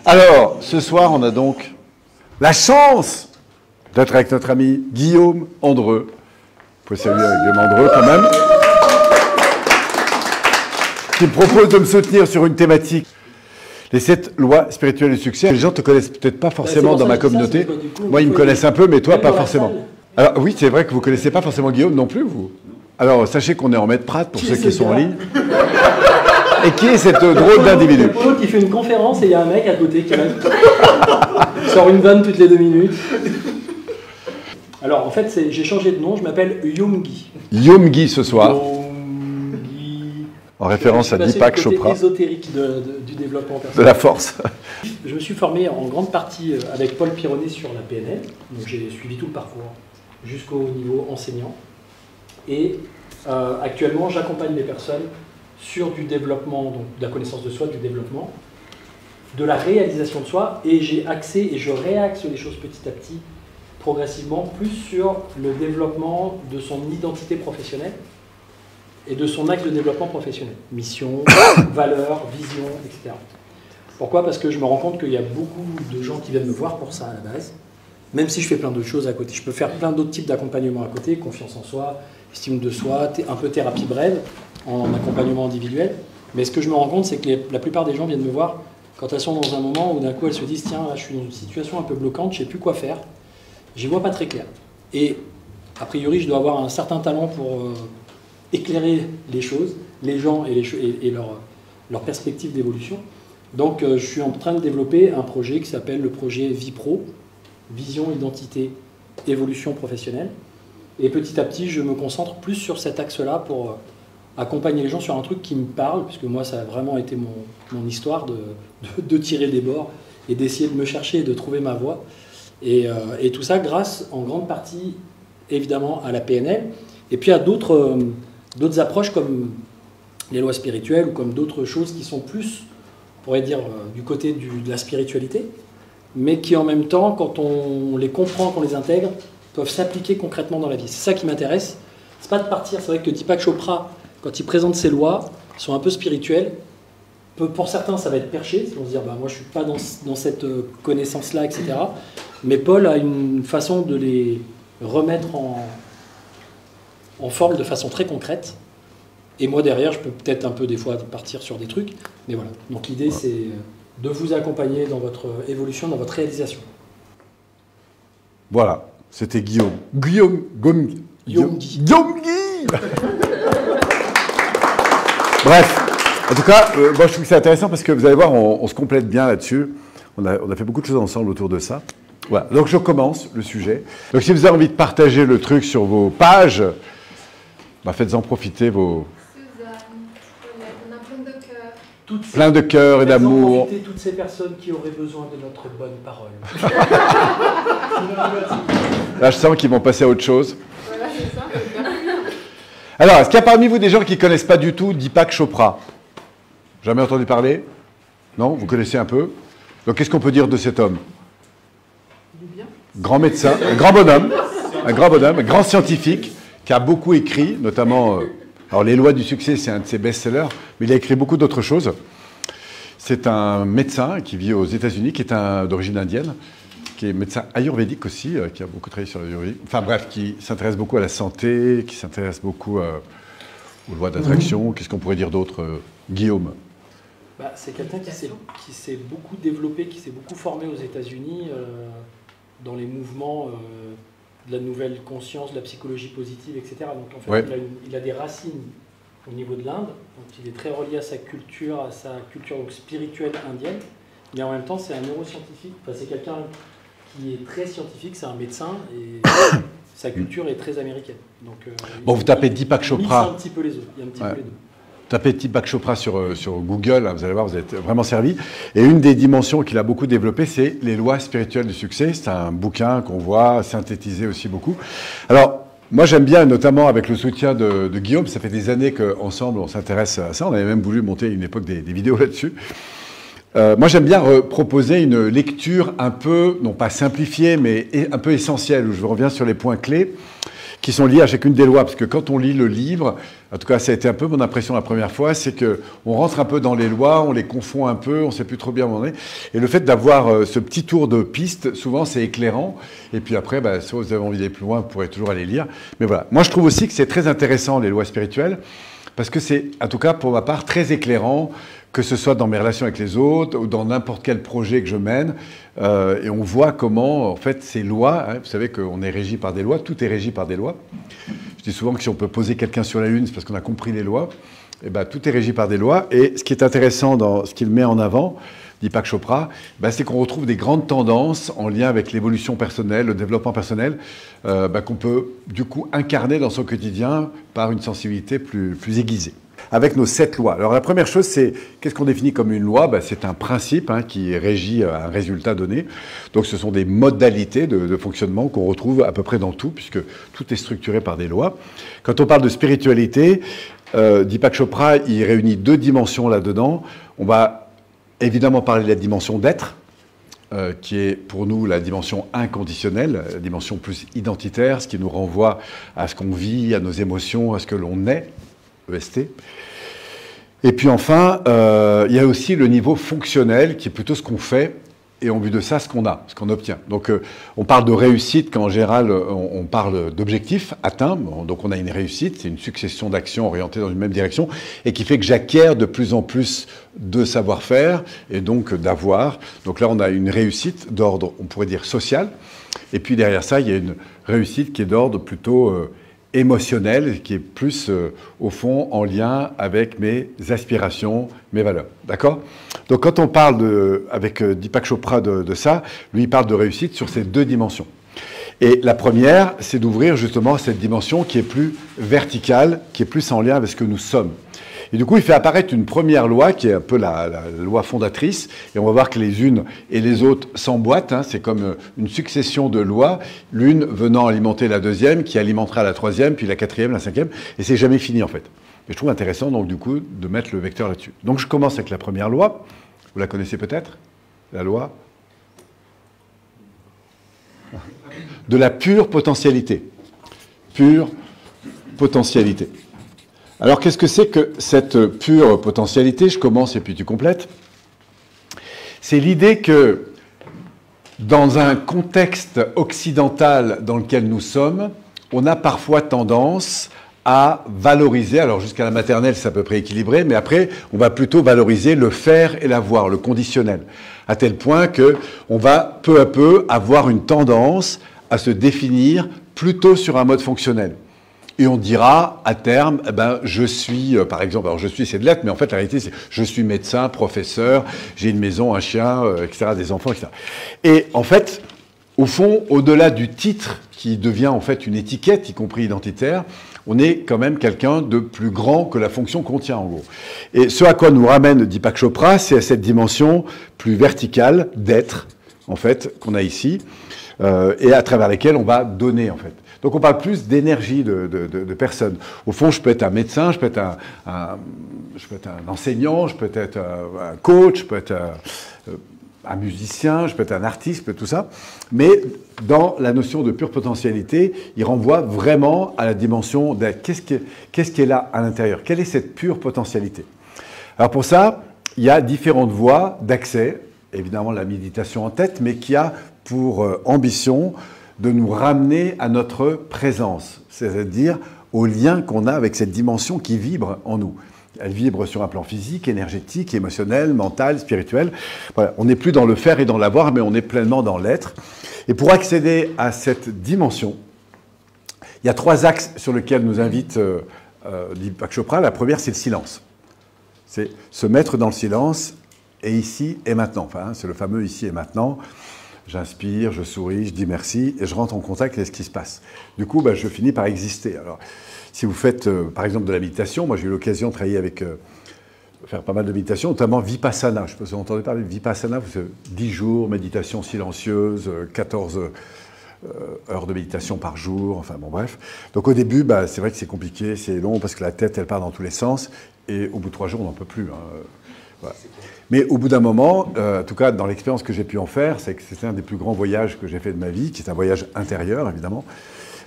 Alors, ce soir, on a donc la chance d'être avec notre ami Guillaume Andreu. Vous pouvez saluer Guillaume Andreu quand même. Qui me propose de me soutenir sur une thématique. Les 7 lois spirituelles du succès. Les gens ne te connaissent peut-être pas forcément dans ma communauté. Moi, ils me connaissent un peu, mais toi, pas forcément. Alors oui, c'est vrai que vous ne connaissez pas forcément Guillaume non plus, vous. Alors, sachez qu'on est en maître Prat, pour ceux qui sont en ligne. Et qui est cette drôle d'individu? Polo qui fait une conférence et il y a un mec à côté qui sort une vanne toutes les 2 minutes. Alors, en fait, j'ai changé de nom, je m'appelle Yoongi. Yoongi ce soir. En référence à Deepak Chopra. Ésotérique du développement personnel. De la force. Je me suis formé en grande partie avec Paul Pironnet sur la PNL. Donc j'ai suivi tout le parcours jusqu'au niveau enseignant. Et actuellement, j'accompagne les personnes sur du développement, donc de la connaissance de soi, du développement, de la réalisation de soi. Et j'ai axé et je réaxe les choses petit à petit, progressivement, plus sur le développement de son identité professionnelle et de son axe de développement professionnel. Mission, valeur, vision, etc. Pourquoi? Parce que je me rends compte qu'il y a beaucoup de gens qui viennent me voir pour ça à la base, même si je fais plein d'autres choses à côté. Je peux faire plein d'autres types d'accompagnement à côté, confiance en soi, estime de soi, un peu thérapie brève, en accompagnement individuel. Mais ce que je me rends compte, c'est que la plupart des gens viennent me voir quand elles sont dans un moment où d'un coup elles se disent « Tiens, là je suis dans une situation un peu bloquante, je ne sais plus quoi faire, j'y vois pas très clair. » Et a priori, je dois avoir un certain talent pour éclairer les choses, les gens et leur perspective d'évolution. Donc je suis en train de développer un projet qui s'appelle le projet ViPro, Vision, Identité, Évolution professionnelle. Et petit à petit, je me concentre plus sur cet axe-là pour accompagner les gens sur un truc qui me parle, puisque moi, ça a vraiment été mon histoire de tirer des bords et d'essayer de me chercher et de trouver ma voie. Et tout ça grâce, en grande partie, évidemment, à la PNL, et puis à d'autres approches comme les lois spirituelles ou comme d'autres choses qui sont plus, on pourrait dire, du côté de la spiritualité, mais qui en même temps, quand on les comprend, qu'on les intègre, peuvent s'appliquer concrètement dans la vie. C'est ça qui m'intéresse. C'est pas de partir, c'est vrai que Deepak Chopra, quand il présente ses lois, sont un peu spirituelles. Pour certains, ça va être perché, ils vont se dire, bah, moi je suis pas dans cette connaissance-là, etc. Mais Paul a une façon de les remettre en forme de façon très concrète. Et moi, derrière, je peux peut-être un peu, des fois, partir sur des trucs. Mais voilà. Donc l'idée, c'est de vous accompagner dans votre évolution, dans votre réalisation. Voilà. C'était Guillaume. Guillaume Yoongi. Bref. En tout cas, moi, je trouve que c'est intéressant parce que vous allez voir, on se complète bien là-dessus. On a fait beaucoup de choses ensemble autour de ça. Voilà. Donc, je commence le sujet. Donc, si vous avez envie de partager le truc sur vos pages, bah, faites-en profiter vos... On a plein de cœur. Plein de cœur et d'amour. Profiter toutes ces personnes qui auraient besoin de notre bonne parole. Là, je sens qu'ils vont passer à autre chose. Voilà, c'est ça. Alors, est-ce qu'il y a parmi vous des gens qui ne connaissent pas du tout Deepak Chopra? Jamais entendu parler? Non? Vous connaissez un peu? Donc, qu'est-ce qu'on peut dire de cet homme? Grand médecin, un grand bonhomme, un grand scientifique, qui a beaucoup écrit, notamment... alors, Les lois du succès, c'est un de ses best-sellers, mais il a écrit beaucoup d'autres choses. C'est un médecin qui vit aux États-Unis, qui est d'origine indienne, qui est médecin ayurvédique aussi, qui a beaucoup travaillé sur l'ayurvédique. Enfin bref, qui s'intéresse beaucoup à la santé, qui s'intéresse beaucoup aux lois d'attraction. Qu'est-ce qu'on pourrait dire d'autre, Guillaume? Bah, c'est quelqu'un qui s'est beaucoup développé, qui s'est beaucoup formé aux États-Unis dans les mouvements de la nouvelle conscience, de la psychologie positive, etc. Donc en fait, ouais. il a des racines au niveau de l'Inde, donc il est très relié à sa culture donc, spirituelle indienne, mais en même temps c'est un neuroscientifique, enfin, c'est quelqu'un qui est très scientifique, c'est un médecin, et sa culture est très américaine. Donc, bon, vous tapez Deepak Chopra. Il mixe un petit peu les autres, il y a un petit peu les deux. Tapez Deepak Chopra sur Google, hein, vous allez voir, vous êtes vraiment servi. Et une des dimensions qu'il a beaucoup développées, c'est les lois spirituelles du succès. C'est un bouquin qu'on voit synthétiser aussi beaucoup. Alors, moi j'aime bien, notamment avec le soutien de Guillaume, ça fait des années qu'ensemble on s'intéresse à ça. On avait même voulu monter à une époque des vidéos là-dessus. Moi j'aime bien proposer une lecture un peu, non pas simplifiée, mais un peu essentielle, où je reviens sur les points clés. qui sont liées à chacune des lois. Parce que quand on lit le livre, en tout cas ça a été un peu mon impression la première fois, c'est qu'on rentre un peu dans les lois, on les confond un peu, on ne sait plus trop bien où on est. Et le fait d'avoir ce petit tour de piste, souvent c'est éclairant. Et puis après, si vous avez envie d'aller plus loin, vous pourrez toujours aller lire. Mais voilà, moi je trouve aussi que c'est très intéressant les lois spirituelles, parce que c'est, en tout cas pour ma part, très éclairant, que ce soit dans mes relations avec les autres ou dans n'importe quel projet que je mène. Et on voit comment, en fait, ces lois, hein, vous savez qu'on est régi par des lois, tout est régi par des lois. Je dis souvent que si on peut poser quelqu'un sur la Lune, c'est parce qu'on a compris les lois. Et tout est régi par des lois. Et ce qui est intéressant dans ce qu'il met en avant, Deepak Chopra, c'est qu'on retrouve des grandes tendances en lien avec l'évolution personnelle, le développement personnel, qu'on peut du coup incarner dans son quotidien par une sensibilité plus aiguisée. Avec nos 7 lois. Alors la première chose, c'est qu'est-ce qu'on définit comme une loi? C'est un principe qui régit un résultat donné. Donc ce sont des modalités de fonctionnement qu'on retrouve à peu près dans tout, puisque tout est structuré par des lois. Quand on parle de spiritualité, Deepak Chopra, il réunit 2 dimensions là-dedans. On va évidemment parler de la dimension d'être, qui est pour nous la dimension inconditionnelle, la dimension plus identitaire, ce qui nous renvoie à ce qu'on vit, à nos émotions, à ce que l'on est. EST. Et puis enfin, il y a aussi le niveau fonctionnel, qui est plutôt ce qu'on fait, et en vue de ça, ce qu'on a, ce qu'on obtient. Donc on parle de réussite quand en général on parle d'objectifs atteints. Donc on a une réussite, c'est une succession d'actions orientées dans une même direction, et qui fait que j'acquiers de plus en plus de savoir-faire, et donc d'avoir. Donc là on a une réussite d'ordre, on pourrait dire social, et puis derrière ça, il y a une réussite qui est d'ordre plutôt émotionnel, qui est plus, au fond, en lien avec mes aspirations, mes valeurs. D'accord? Donc, quand on parle avec Deepak Chopra de ça, lui, il parle de réussite sur ces 2 dimensions. Et la première, c'est d'ouvrir justement cette dimension qui est plus verticale, qui est plus en lien avec ce que nous sommes. Et du coup, il fait apparaître une première loi qui est un peu la loi fondatrice. Et on va voir que les unes et les autres s'emboîtent. C'est comme une succession de lois, l'une venant alimenter la deuxième, qui alimentera la troisième, puis la quatrième, la cinquième. Et c'est jamais fini, en fait. Et je trouve intéressant, donc, du coup, de mettre le vecteur là-dessus. Donc, je commence avec la première loi. Vous la connaissez peut-être? La loi de la pure potentialité. Pure potentialité. Alors, qu'est-ce que c'est que cette pure potentialité? Je commence et puis tu complètes. C'est l'idée que, dans un contexte occidental dans lequel nous sommes, on a parfois tendance à valoriser, alors jusqu'à la maternelle c'est à peu près équilibré, mais après on va plutôt valoriser le faire et l'avoir, le conditionnel, à tel point qu'on va peu à peu avoir une tendance à se définir plutôt sur un mode fonctionnel. Et on dira, à terme, je suis, par exemple, alors je suis, c'est de l'être, mais en fait, la réalité, c'est je suis médecin, professeur, j'ai une maison, un chien, etc., des enfants, etc. Et en fait, au fond, au-delà du titre, qui devient en fait une étiquette, y compris identitaire, on est quand même quelqu'un de plus grand que la fonction qu'on tient, en gros. Et ce à quoi nous ramène Deepak Chopra, c'est à cette dimension plus verticale d'être, en fait, qu'on a ici, et à travers lesquelles on va donner, en fait. Donc on parle plus d'énergie de personnes. Au fond, je peux être un médecin, je peux être un enseignant, je peux être un coach, je peux être un musicien, je peux être un artiste, je peux être tout ça. Mais dans la notion de pure potentialité, il renvoie vraiment à la dimension d'être. Qu'est-ce qui est là à l'intérieur? Quelle est cette pure potentialité? Alors pour ça, il y a différentes voies d'accès. Évidemment, la méditation en tête, mais qui a pour ambition de nous ramener à notre présence, c'est-à-dire au lien qu'on a avec cette dimension qui vibre en nous. Elle vibre sur un plan physique, énergétique, émotionnel, mental, spirituel. Voilà. On n'est plus dans le faire et dans l'avoir, mais on est pleinement dans l'être. Et pour accéder à cette dimension, il y a 3 axes sur lesquels nous invite Deepak Chopra. La première, c'est le silence. C'est se mettre dans le silence, et ici et maintenant. Enfin, c'est le fameux ici et maintenant. J'inspire, je souris, je dis merci, et je rentre en contact avec ce qui se passe. Du coup, je finis par exister. Alors, si vous faites, par exemple, de la méditation, moi j'ai eu l'occasion de travailler avec, faire pas mal de méditation, notamment Vipassana. Je ne sais pas si vous entendez parler de Vipassana, vous savez, 10 jours, méditation silencieuse, 14 heures de méditation par jour, enfin bon bref. Donc au début, c'est vrai que c'est compliqué, c'est long, parce que la tête, elle part dans tous les sens, et au bout de 3 jours, on n'en peut plus. Voilà. Mais au bout d'un moment, en tout cas dans l'expérience que j'ai pu en faire, c'est que c'était un des plus grands voyages que j'ai fait de ma vie, qui est un voyage intérieur évidemment.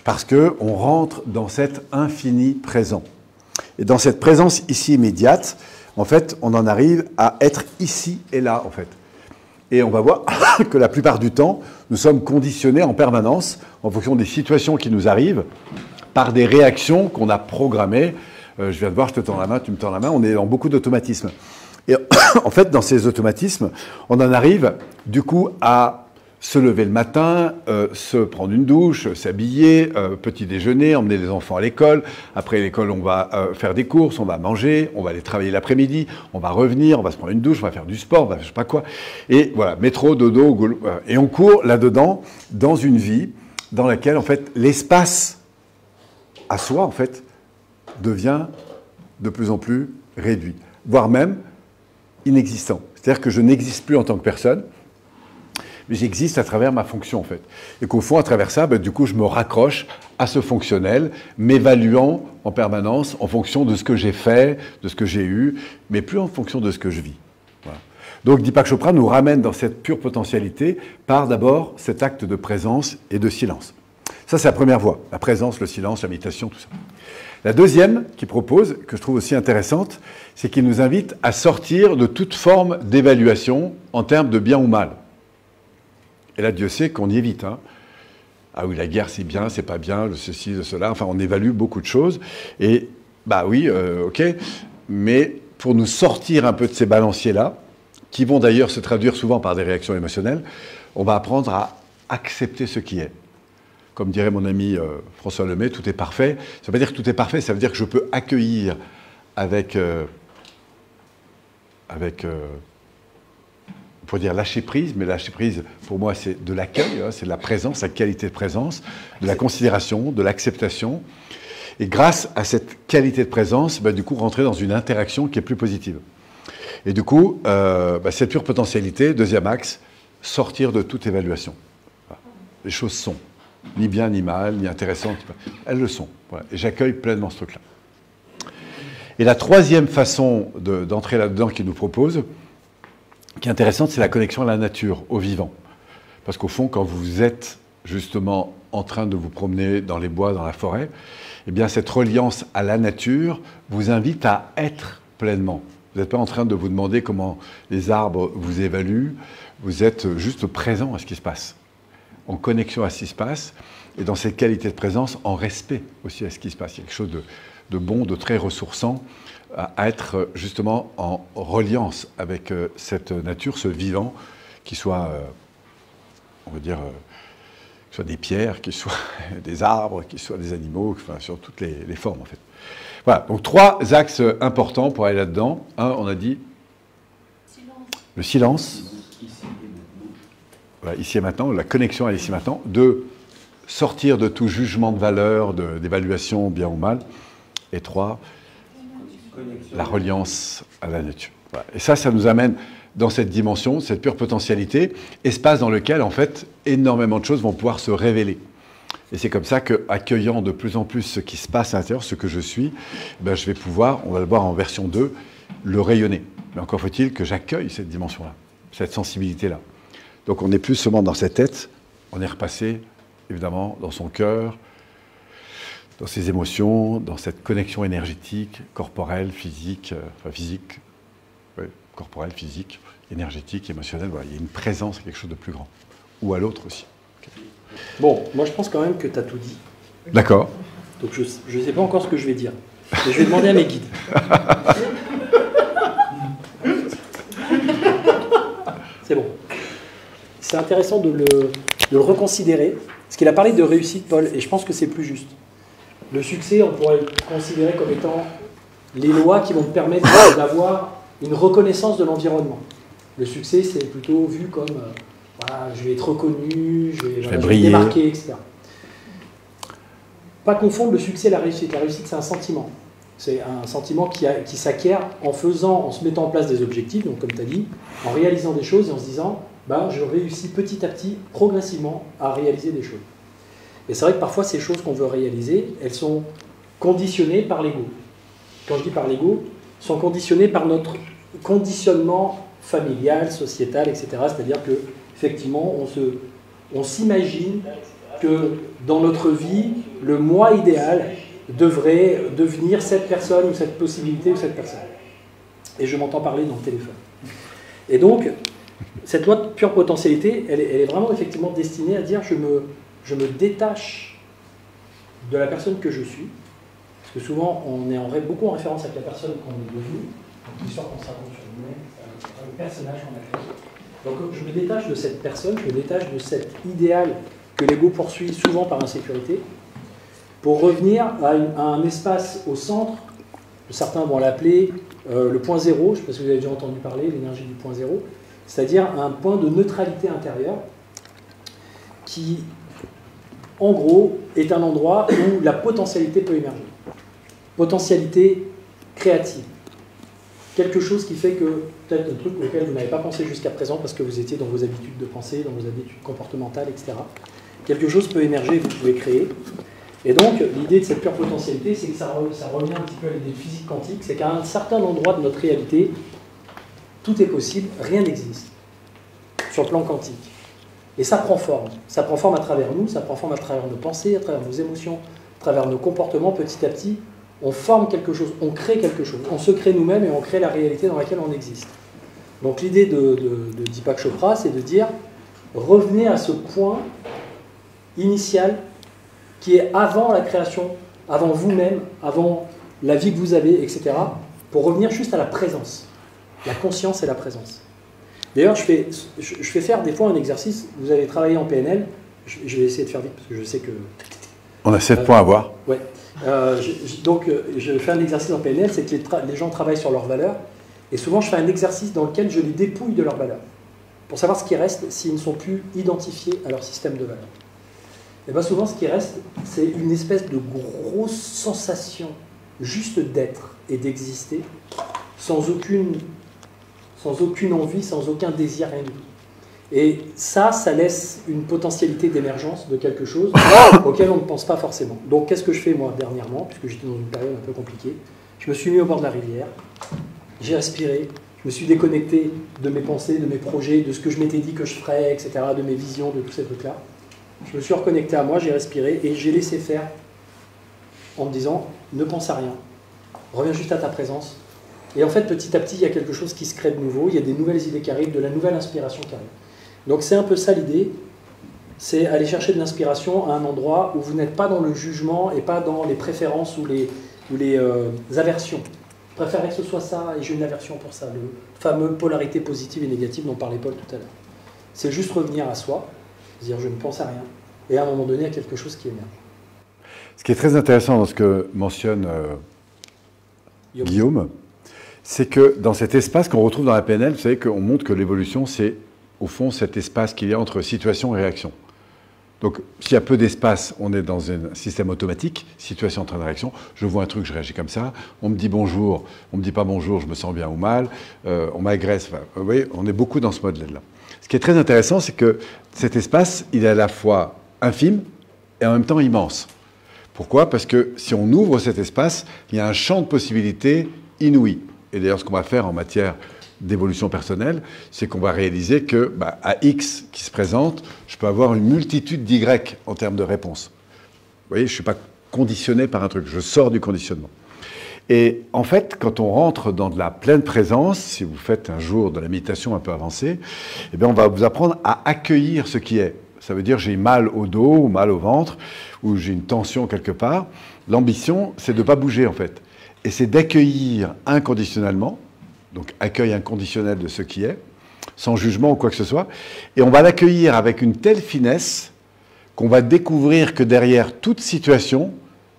parce qu'on rentre dans cet infini présent. Et dans cette présence ici immédiate, en fait, on en arrive à être ici et là, en fait. Et on va voir que la plupart du temps, nous sommes conditionnés en permanence, en fonction des situations qui nous arrivent, par des réactions qu'on a programmées. Je viens de voir, je te tends la main, tu me tends la main, on est dans beaucoup d'automatismes. Et en fait, dans ces automatismes, on en arrive, du coup, à se lever le matin, se prendre une douche, s'habiller, petit déjeuner, emmener les enfants à l'école. Après l'école, on va faire des courses, on va manger, on va aller travailler l'après-midi, on va revenir, on va se prendre une douche, on va faire du sport, on va faire je sais pas quoi. Et voilà, métro, dodo, et on court là-dedans dans une vie dans laquelle, en fait, l'espace à soi, en fait, devient de plus en plus réduit, voire même inexistant. C'est-à-dire que je n'existe plus en tant que personne, mais j'existe à travers ma fonction, en fait. Et qu'au fond, à travers ça, du coup, je me raccroche à ce fonctionnel, m'évaluant en permanence en fonction de ce que j'ai fait, de ce que j'ai eu, mais plus en fonction de ce que je vis. Voilà. Donc, Deepak Chopra nous ramène dans cette pure potentialité par d'abord cet acte de présence et de silence. Ça, c'est la première voie. La présence, le silence, la méditation, tout ça. La deuxième qu'il propose, que je trouve aussi intéressante, c'est qu'il nous invite à sortir de toute forme d'évaluation en termes de bien ou mal. Et là, Dieu sait qu'on y évite. Hein. Ah oui, la guerre, c'est bien, c'est pas bien, le ceci, le cela. Enfin, on évalue beaucoup de choses. Et, bah oui, ok. Mais pour nous sortir un peu de ces balanciers-là, qui vont d'ailleurs se traduire souvent par des réactions émotionnelles, on va apprendre à accepter ce qui est. Comme dirait mon ami François Lemay, tout est parfait. Ça veut pas dire que tout est parfait, ça veut dire que je peux accueillir avec on pourrait dire lâcher prise, mais lâcher prise, pour moi, c'est de l'accueil, hein, c'est de la présence, la qualité de présence, de la considération, de l'acceptation. Et grâce à cette qualité de présence, du coup, rentrer dans une interaction qui est plus positive. Et du coup, cette pure potentialité, deuxième axe, sortir de toute évaluation. Voilà. Les choses sont, ni bien ni mal, ni intéressantes, elles le sont. Voilà. Et j'accueille pleinement ce truc-là. Et la troisième façon d'entrer là-dedans qu'il nous propose, qui est intéressante, c'est la connexion à la nature, au vivant. Parce qu'au fond, quand vous êtes justement en train de vous promener dans les bois, dans la forêt, eh bien cette reliance à la nature vous invite à être pleinement. Vous n'êtes pas en train de vous demander comment les arbres vous évaluent, vous êtes juste présent à ce qui se passe, en connexion à ce qui se passe, et dans cette qualité de présence, en respect aussi à ce qui se passe. Il y a quelque chose de bon, de très ressourçant, à être justement en reliance avec cette nature, ce vivant, qui soit, on va dire, que ce soit des pierres, qu'il soit des arbres, qu'il soit des animaux, enfin, sur toutes les formes en fait. Voilà, donc trois axes importants pour aller là-dedans. Un, on a dit le silence, voilà, ici et maintenant, la connexion à l'ici et maintenant. Deux, sortir de tout jugement de valeur, d'évaluation bien ou mal. Et trois, la reliance à la nature. Voilà. Et ça nous amène dans cette dimension, cette pure potentialité, espace dans lequel, en fait, énormément de choses vont pouvoir se révéler. Et c'est comme ça qu'accueillant de plus en plus ce qui se passe à l'intérieur, ce que je suis, je vais pouvoir, on va le voir en version 2, le rayonner. Mais encore faut-il que j'accueille cette dimension-là, cette sensibilité-là. Donc on n'est plus seulement dans cette tête, on est repassé, évidemment, dans son cœur, dans ses émotions, dans cette connexion énergétique, corporelle, physique, corporelle, physique, énergétique, émotionnelle. Voilà, il y a une présence à quelque chose de plus grand. Ou à l'autre aussi. Okay. Bon, moi je pense quand même que tu as tout dit. D'accord. Donc je ne sais pas encore ce que je vais dire. Mais je vais demander à mes guides. C'est bon. C'est intéressant de le reconsidérer. Parce qu'il a parlé de réussite, Paul, et je pense que c'est plus juste. Le succès, on pourrait le considérer comme étant les lois qui vont te permettre d'avoir une reconnaissance de l'environnement. Le succès, c'est plutôt vu comme voilà, je vais être reconnu, je vais me démarquer, etc. Pas confondre le succès et la réussite. La réussite, c'est un sentiment. C'est un sentiment qui s'acquiert en se mettant en place des objectifs, donc comme tu as dit, en réalisant des choses et en se disant je réussis petit à petit, progressivement, à réaliser des choses. Et c'est vrai que parfois, ces choses qu'on veut réaliser, elles sont conditionnées par l'ego. Quand je dis par l'ego, sont conditionnées par notre conditionnement familial, sociétal, etc. C'est-à-dire qu'effectivement, on s'imagine que dans notre vie, le moi idéal devrait devenir cette personne ou cette possibilité ou cette personne. Et je m'entends parler dans le téléphone. Et donc, cette loi de pure potentialité, elle est vraiment effectivement destinée à dire je me détache de la personne que je suis. Parce que souvent, on est beaucoup en référence avec la personne qu'on est devenue. Donc l'histoire qu'on se raconte sur nous-mêmes, le personnage qu'on a créé. Donc je me détache de cette personne, je me détache de cet idéal que l'ego poursuit souvent par insécurité, pour revenir à un espace au centre, certains vont l'appeler le point zéro, je ne sais pas si vous avez déjà entendu parler, l'énergie du point zéro, c'est-à-dire un point de neutralité intérieure qui, en gros, est un endroit où la potentialité peut émerger. Potentialité créative. Quelque chose qui fait que, peut-être un truc auquel vous n'avez pas pensé jusqu'à présent parce que vous étiez dans vos habitudes de pensée, dans vos habitudes comportementales, etc. Quelque chose peut émerger, vous pouvez créer. Et donc, l'idée de cette pure potentialité, c'est que ça revient un petit peu à l'idée de physique quantique, c'est qu'à un certain endroit de notre réalité, tout est possible, rien n'existe, sur le plan quantique. Et ça prend forme. Ça prend forme à travers nous, ça prend forme à travers nos pensées, à travers nos émotions, à travers nos comportements. Petit à petit, on forme quelque chose, on crée quelque chose. On se crée nous-mêmes et on crée la réalité dans laquelle on existe. Donc l'idée de Deepak Chopra, c'est de dire, revenez à ce point initial qui est avant la création, avant vous-même, avant la vie que vous avez, etc., pour revenir juste à la présence. La conscience et la présence. D'ailleurs, je fais faire des fois un exercice, vous avez travaillé en PNL, je vais essayer de faire vite, parce que je sais que... On a 7 points à voir. Ouais. Donc, je fais un exercice en PNL, c'est que les gens travaillent sur leurs valeurs, et souvent, je fais un exercice dans lequel je les dépouille de leurs valeurs, pour savoir ce qui reste s'ils ne sont plus identifiés à leur système de valeurs. Et bien souvent, ce qui reste, c'est une espèce de grosse sensation juste d'être et d'exister, sans aucune envie, sans aucun désir, rien du tout. Et ça laisse une potentialité d'émergence de quelque chose auquel on ne pense pas forcément. Donc qu'est-ce que je fais moi dernièrement, puisque j'étais dans une période un peu compliquée? Je me suis mis au bord de la rivière, j'ai respiré, je me suis déconnecté de mes pensées, de mes projets, de ce que je m'étais dit que je ferais, etc., de mes visions, de tous ces trucs-là. Je me suis reconnecté à moi, j'ai respiré et j'ai laissé faire en me disant ne pense à rien, reviens juste à ta présence. Et en fait, petit à petit, il y a quelque chose qui se crée de nouveau, il y a des nouvelles idées qui arrivent, de la nouvelle inspiration qui arrive. Donc c'est un peu ça l'idée, c'est aller chercher de l'inspiration à un endroit où vous n'êtes pas dans le jugement et pas dans les préférences ou les aversions. Je préférerais que ce soit ça et j'ai une aversion pour ça, le fameux polarité positive et négative dont parlait Paul tout à l'heure. C'est juste revenir à soi, dire je ne pense à rien, et à un moment donné, il y a quelque chose qui émerge. Ce qui est très intéressant dans ce que mentionne Guillaume, c'est que dans cet espace qu'on retrouve dans la PNL, vous savez qu'on montre que l'évolution, c'est au fond cet espace qu'il y a entre situation et réaction. Donc s'il y a peu d'espace, on est dans un système automatique, situation, entraîne, réaction. Je vois un truc, je réagis comme ça. On me dit bonjour, on me dit pas bonjour, je me sens bien ou mal. On m'agresse. Enfin, vous voyez, on est beaucoup dans ce mode-là. Ce qui est très intéressant, c'est que cet espace, il est à la fois infime et en même temps immense. Pourquoi? Parce que si on ouvre cet espace, il y a un champ de possibilités inouï. Et d'ailleurs, ce qu'on va faire en matière d'évolution personnelle, c'est qu'on va réaliser que, à X qui se présente, je peux avoir une multitude d'Y en termes de réponses. Vous voyez, je ne suis pas conditionné par un truc, je sors du conditionnement. Et en fait, quand on rentre dans de la pleine présence, si vous faites un jour de la méditation un peu avancée, eh bien, on va vous apprendre à accueillir ce qui est. Ça veut dire j'ai mal au dos ou mal au ventre, ou j'ai une tension quelque part. L'ambition, c'est de ne pas bouger en fait. Et c'est d'accueillir inconditionnellement, donc accueil inconditionnel de ce qui est, sans jugement ou quoi que ce soit. Et on va l'accueillir avec une telle finesse qu'on va découvrir que derrière toute situation,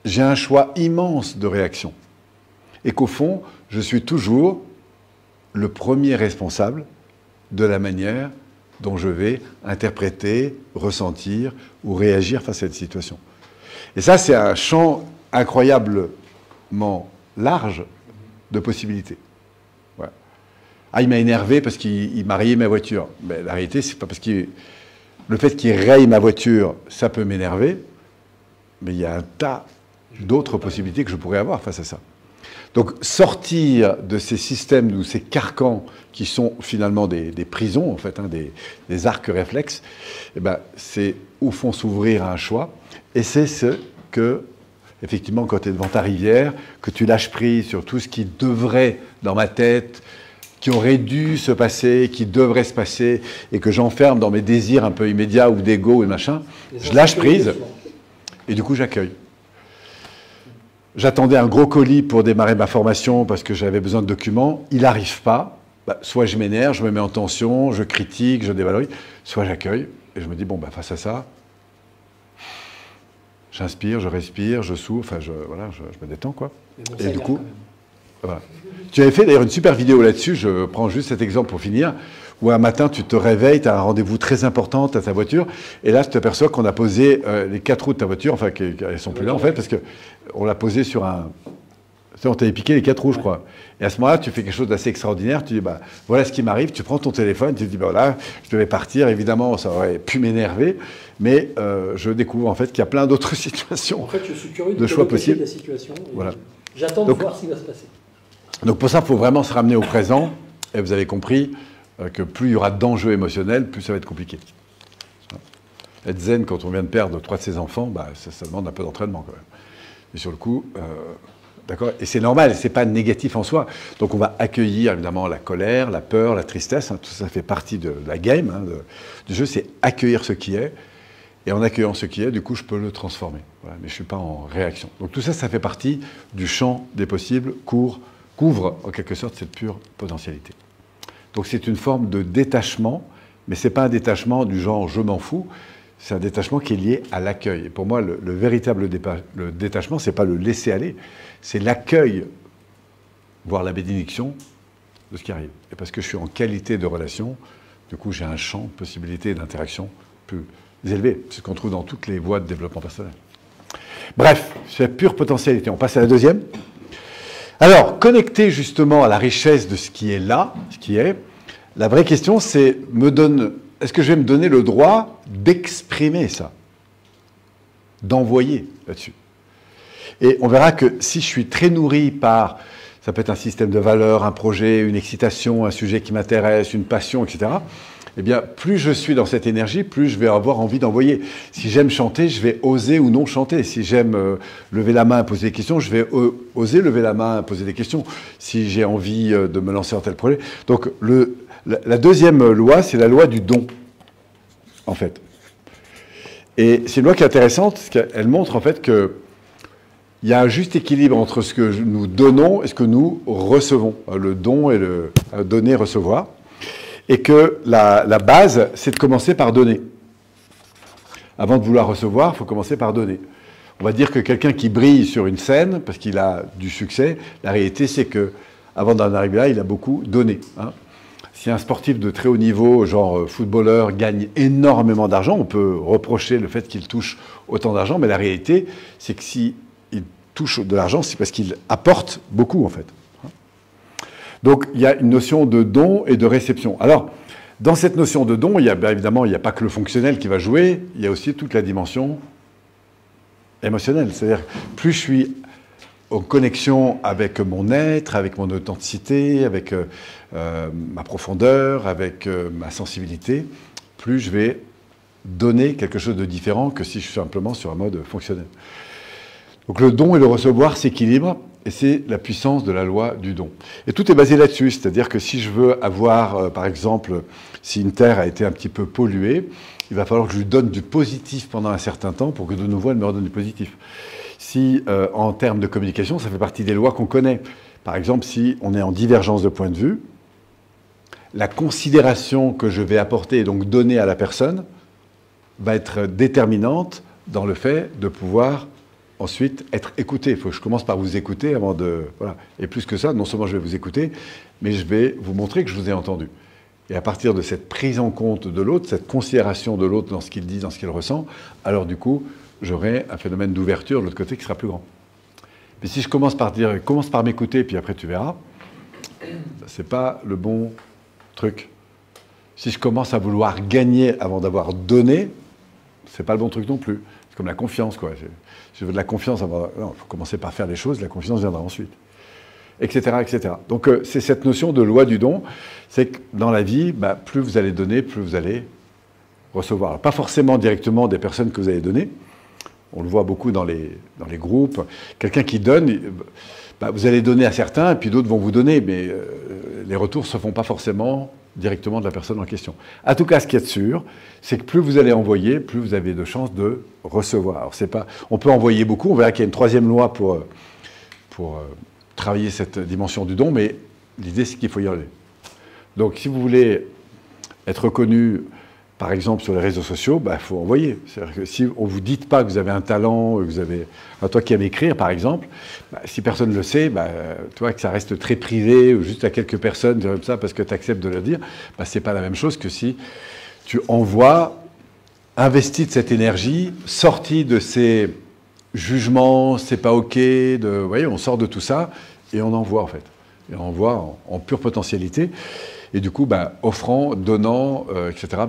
j'ai un choix immense de réaction. Et qu'au fond, je suis toujours le premier responsable de la manière dont je vais interpréter, ressentir ou réagir face à cette situation. Et ça, c'est un champ incroyablement large de possibilités. Ouais. Ah, il m'a énervé parce qu'il m'a rayé ma voiture. Mais la réalité, c'est pas parce qu'il... Le fait qu'il raye ma voiture, ça peut m'énerver, mais il y a un tas d'autres possibilités que je pourrais avoir face à ça. Donc sortir de ces systèmes ou ces carcans qui sont finalement des prisons, en fait, hein, des arcs réflexes, eh ben, c'est au fond s'ouvrir à un choix. Et c'est ce que, effectivement, quand tu es devant ta rivière, que tu lâches prise sur tout ce qui devrait, dans ma tête, qui aurait dû se passer, qui devrait se passer, et que j'enferme dans mes désirs un peu immédiats ou d'ego ou de machin, je lâche prise, et du coup j'accueille. J'attendais un gros colis pour démarrer ma formation parce que j'avais besoin de documents. Il n'arrive pas. Bah, soit je m'énerve, je me mets en tension, je critique, je dévalorise. Soit j'accueille et je me dis, bon, bah, face à ça, j'inspire, je respire, je souffle, enfin, voilà, je me détends, quoi. Bon, et du coup, voilà. Tu avais fait d'ailleurs une super vidéo là-dessus, je prends juste cet exemple pour finir, où un matin, tu te réveilles, tu as un rendez-vous très important à ta voiture, et là, tu t'aperçois qu'on a posé les 4 roues de ta voiture, enfin, qu'elles ne sont plus là, en fait, parce qu'on l'a posé sur un... On t'avait piqué les 4 roues, je crois. Et à ce moment-là, tu fais quelque chose d'assez extraordinaire, tu dis, bah, voilà ce qui m'arrive, tu prends ton téléphone, tu te dis, bah, voilà, je devais partir, évidemment, ça aurait pu m'énerver, mais je découvre, en fait, qu'il y a plein d'autres situations en fait, je suis curieux de choix possibles. La situation, voilà. J'attends de voir ce qui va se passer. Donc pour ça, il faut vraiment se ramener au présent, et vous avez compris que plus il y aura d'enjeux émotionnels, plus ça va être compliqué. Être zen quand on vient de perdre 3 de ses enfants, bah, ça demande un peu d'entraînement quand même. Et sur le coup, d'accord, et c'est normal, c'est pas négatif en soi. Donc on va accueillir évidemment la colère, la peur, la tristesse, hein, tout ça fait partie de la game, hein, du jeu, c'est accueillir ce qui est. Et en accueillant ce qui est, du coup, je peux le transformer. Voilà, mais je ne suis pas en réaction. Donc tout ça, ça fait partie du champ des possibles, couvre en quelque sorte cette pure potentialité. Donc c'est une forme de détachement, mais ce n'est pas un détachement du genre « je m'en fous », c'est un détachement qui est lié à l'accueil. Et pour moi, le véritable détachement, ce n'est pas le laisser aller, c'est l'accueil, voire la bénédiction de ce qui arrive. Et parce que je suis en qualité de relation, du coup, j'ai un champ de possibilités d'interaction plus élevé, ce qu'on trouve dans toutes les voies de développement personnel. Bref, c'est la pure potentialité. On passe à la deuxième. Alors, connecté justement à la richesse de ce qui est là, ce qui est, la vraie question c'est, est-ce que je vais me donner le droit d'exprimer ça, d'envoyer là-dessus? Et on verra que si je suis très nourri par, ça peut être un système de valeurs, un projet, une excitation, un sujet qui m'intéresse, une passion, etc., eh bien, plus je suis dans cette énergie, plus je vais avoir envie d'envoyer. Si j'aime chanter, je vais oser ou non chanter. Si j'aime lever la main, poser des questions, je vais oser lever la main, poser des questions. Si j'ai envie de me lancer dans tel projet. Donc, la deuxième loi, c'est la loi du don, en fait. Et c'est une loi qui est intéressante, parce qu'elle montre, en fait, qu'il y a un juste équilibre entre ce que nous donnons et ce que nous recevons. Le don et le donner-recevoir. Et que la base, c'est de commencer par donner. Avant de vouloir recevoir, il faut commencer par donner. On va dire que quelqu'un qui brille sur une scène, parce qu'il a du succès, la réalité, c'est que avant d'en arriver là, il a beaucoup donné. Hein. Si un sportif de très haut niveau, genre footballeur, gagne énormément d'argent, on peut reprocher le fait qu'il touche autant d'argent, mais la réalité, c'est que s'il touche de l'argent, c'est parce qu'il apporte beaucoup, en fait. Donc, il y a une notion de don et de réception. Alors, dans cette notion de don, bien évidemment, il n'y a pas que le fonctionnel qui va jouer, il y a aussi toute la dimension émotionnelle. C'est-à-dire, plus je suis en connexion avec mon être, avec mon authenticité, avec ma profondeur, avec ma sensibilité, plus je vais donner quelque chose de différent que si je suis simplement sur un mode fonctionnel. Donc, le don et le recevoir s'équilibrent. Et c'est la puissance de la loi du don. Et tout est basé là-dessus, c'est-à-dire que si je veux avoir, par exemple, si une terre a été un petit peu polluée, il va falloir que je lui donne du positif pendant un certain temps pour que de nouveau elle me redonne du positif. Si, en termes de communication, ça fait partie des lois qu'on connaît. Par exemple, si on est en divergence de point de vue, la considération que je vais apporter et donc donner à la personne va être déterminante dans le fait de pouvoir ensuite être écouté. Il faut que je commence par vous écouter avant de... Voilà. Et plus que ça, non seulement je vais vous écouter, mais je vais vous montrer que je vous ai entendu. Et à partir de cette prise en compte de l'autre, cette considération de l'autre dans ce qu'il dit, dans ce qu'il ressent, alors du coup, j'aurai un phénomène d'ouverture de l'autre côté qui sera plus grand. Mais si je commence par dire, commence par m'écouter, puis après tu verras, c'est pas le bon truc. Si je commence à vouloir gagner avant d'avoir donné, c'est pas le bon truc non plus. C'est comme la confiance, quoi. Je veux de la confiance avant... Non, il faut commencer par faire les choses, la confiance viendra ensuite. etc., etc. Donc c'est cette notion de loi du don, c'est que dans la vie, plus vous allez donner, plus vous allez recevoir. Alors, pas forcément directement des personnes que vous allez donner, on le voit beaucoup dans les groupes, quelqu'un qui donne, vous allez donner à certains, et puis d'autres vont vous donner, mais les retours ne se font pas forcément directement de la personne en question. En tout cas, ce qui est sûr, c'est que plus vous allez envoyer, plus vous avez de chances de recevoir. Alors, c'est pas, on peut envoyer beaucoup, on verra qu'il y a une troisième loi pour travailler cette dimension du don, mais l'idée, c'est qu'il faut y aller. Donc, si vous voulez être reconnu, par exemple, sur les réseaux sociaux, il faut envoyer. C'est-à-dire que si on ne vous dit pas que vous avez un talent, que vous avez... toi qui aimes écrire, par exemple, si personne ne le sait, toi, que ça reste très privé, ou juste à quelques personnes, comme ça, parce que tu acceptes de le dire, ce n'est pas la même chose que si tu envoies, investi de cette énergie, sorti de ces jugements, c'est pas OK, vous voyez, on sort de tout ça, et on envoie, en fait. Et on envoie en pure potentialité. Et du coup, offrant, donnant, etc.,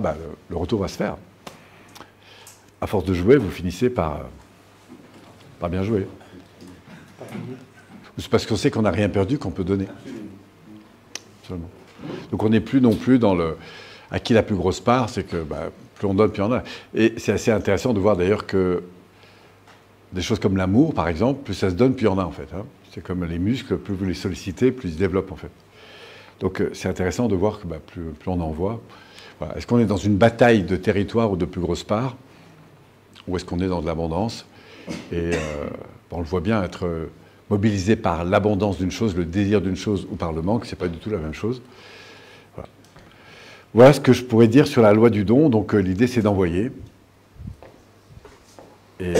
le retour va se faire. À force de jouer, vous finissez par bien jouer. C'est parce qu'on sait qu'on n'a rien perdu qu'on peut donner. Absolument. Donc on n'est plus non plus dans le... À qui la plus grosse part, c'est que plus on donne, plus on a. Et c'est assez intéressant de voir d'ailleurs que des choses comme l'amour, par exemple, plus ça se donne, plus il y en a en fait. Hein. C'est comme les muscles, plus vous les sollicitez, plus ils se développent en fait. Donc c'est intéressant de voir que plus on envoie. Voilà. Est-ce qu'on est dans une bataille de territoire ou de plus grosse part, ou est-ce qu'on est dans de l'abondance? Et on le voit bien, être mobilisé par l'abondance d'une chose, le désir d'une chose, ou par le manque, c'est pas du tout la même chose. Voilà. Voilà ce que je pourrais dire sur la loi du don. Donc l'idée, c'est d'envoyer. Et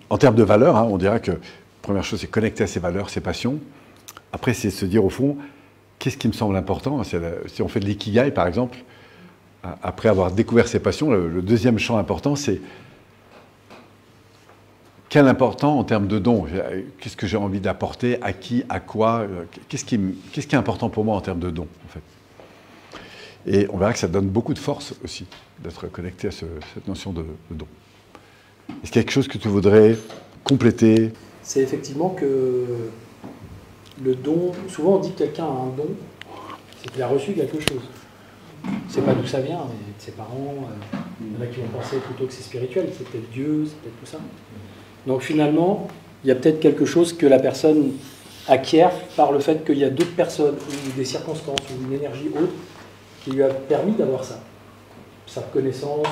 en termes de valeurs, on dira que la première chose, c'est connecter à ses valeurs, ses passions. Après, c'est se dire au fond, qu'est-ce qui me semble important? Si on fait de l'ikigai, par exemple, après avoir découvert ses passions, le deuxième champ important, c'est quel important en termes de dons? Qu'est-ce que j'ai envie d'apporter? À qui? À quoi? Qu'est-ce qui est important pour moi en termes de dons, en fait? Et on verra que ça donne beaucoup de force aussi, d'être connecté à cette notion de don. Est-ce qu'il y a quelque chose que tu voudrais compléter? C'est effectivement que le don, souvent on dit que quelqu'un a un don, c'est qu'il a reçu quelque chose. C'est pas d'où ça vient, mais de ses parents, il y en a qui vont penser plutôt que c'est spirituel, c'est peut-être Dieu, c'est peut-être tout ça. Donc finalement, il y a peut-être quelque chose que la personne acquiert par le fait qu'il y a d'autres personnes, ou des circonstances, ou une énergie autre, qui lui a permis d'avoir ça. Sa reconnaissance,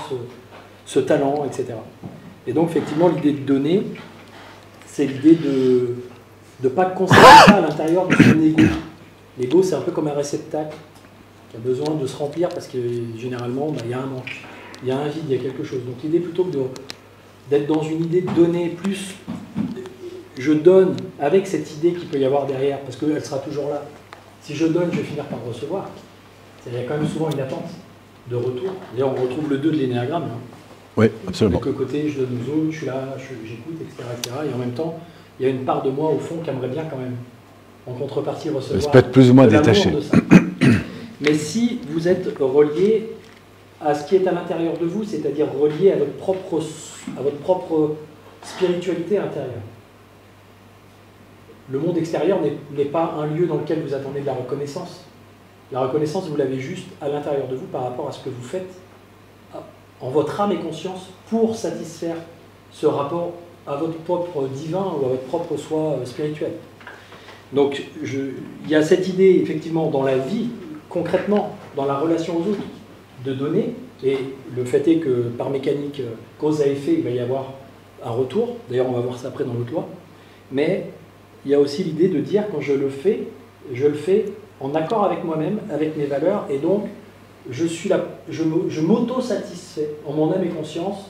ce talent, etc. Et donc effectivement, l'idée de donner, c'est l'idée de ne pas considérer ça à l'intérieur de son ego. L'ego, c'est un peu comme un réceptacle qui a besoin de se remplir parce que généralement, il y a un manque, il y a un vide, il y a quelque chose. Donc l'idée plutôt que d'être dans une idée de donner plus, je donne avec cette idée qu'il peut y avoir derrière, parce qu'elle sera toujours là. Si je donne, je vais finir par recevoir. Il y a quand même souvent une attente de retour. D'ailleurs, on retrouve le 2 de l'énéagramme. Oui, absolument. De quel côté je donne aux autres, je suis là, j'écoute, etc., Et en même temps, il y a une part de moi au fond qui aimerait bien quand même, en contrepartie, recevoir. Ça peut être plus ou moins détaché. De ça. Mais si vous êtes relié à ce qui est à l'intérieur de vous, c'est-à-dire relié à votre propre spiritualité intérieure. Le monde extérieur n'est pas un lieu dans lequel vous attendez de la reconnaissance. La reconnaissance, vous l'avez juste à l'intérieur de vous par rapport à ce que vous faites en votre âme et conscience pour satisfaire ce rapport à votre propre divin ou à votre propre soi spirituel. Donc, il y a cette idée, effectivement, dans la vie, concrètement, dans la relation aux autres, de donner, et le fait est que, par mécanique, cause à effet, il va y avoir un retour, d'ailleurs on va voir ça après dans l'autre loi, mais il y a aussi l'idée de dire, quand je le fais en accord avec moi-même, avec mes valeurs, et donc, je m'auto-satisfais en mon âme et conscience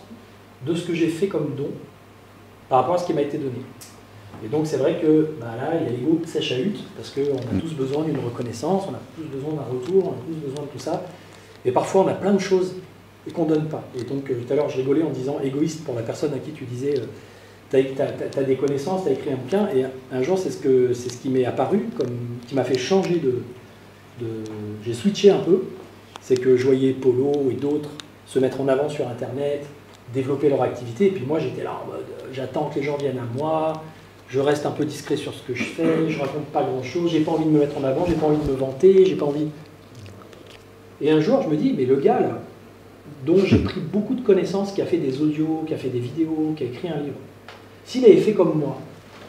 de ce que j'ai fait comme don par rapport à ce qui m'a été donné. Et donc c'est vrai que là, il y a l'ego qui s'achahute parce qu'on a tous besoin d'une reconnaissance, on a tous besoin d'un retour, on a tous besoin de tout ça. Et parfois on a plein de choses et qu'on ne donne pas. Et donc tout à l'heure je rigolais en disant égoïste pour la personne à qui tu disais tu as des connaissances, tu as écrit un bouquin, et un jour c'est ce qui m'est apparu, qui m'a fait changer j'ai switché un peu. C'est que je voyais Polo et d'autres se mettre en avant sur Internet, développer leur activité, et puis moi j'étais là en mode j'attends que les gens viennent à moi, je reste un peu discret sur ce que je fais, je raconte pas grand-chose, j'ai pas envie de me mettre en avant, j'ai pas envie de me vanter, j'ai pas envie... Et un jour, je me dis, mais le gars, là, dont j'ai pris beaucoup de connaissances, qui a fait des audios, qui a fait des vidéos, qui a écrit un livre, s'il avait fait comme moi,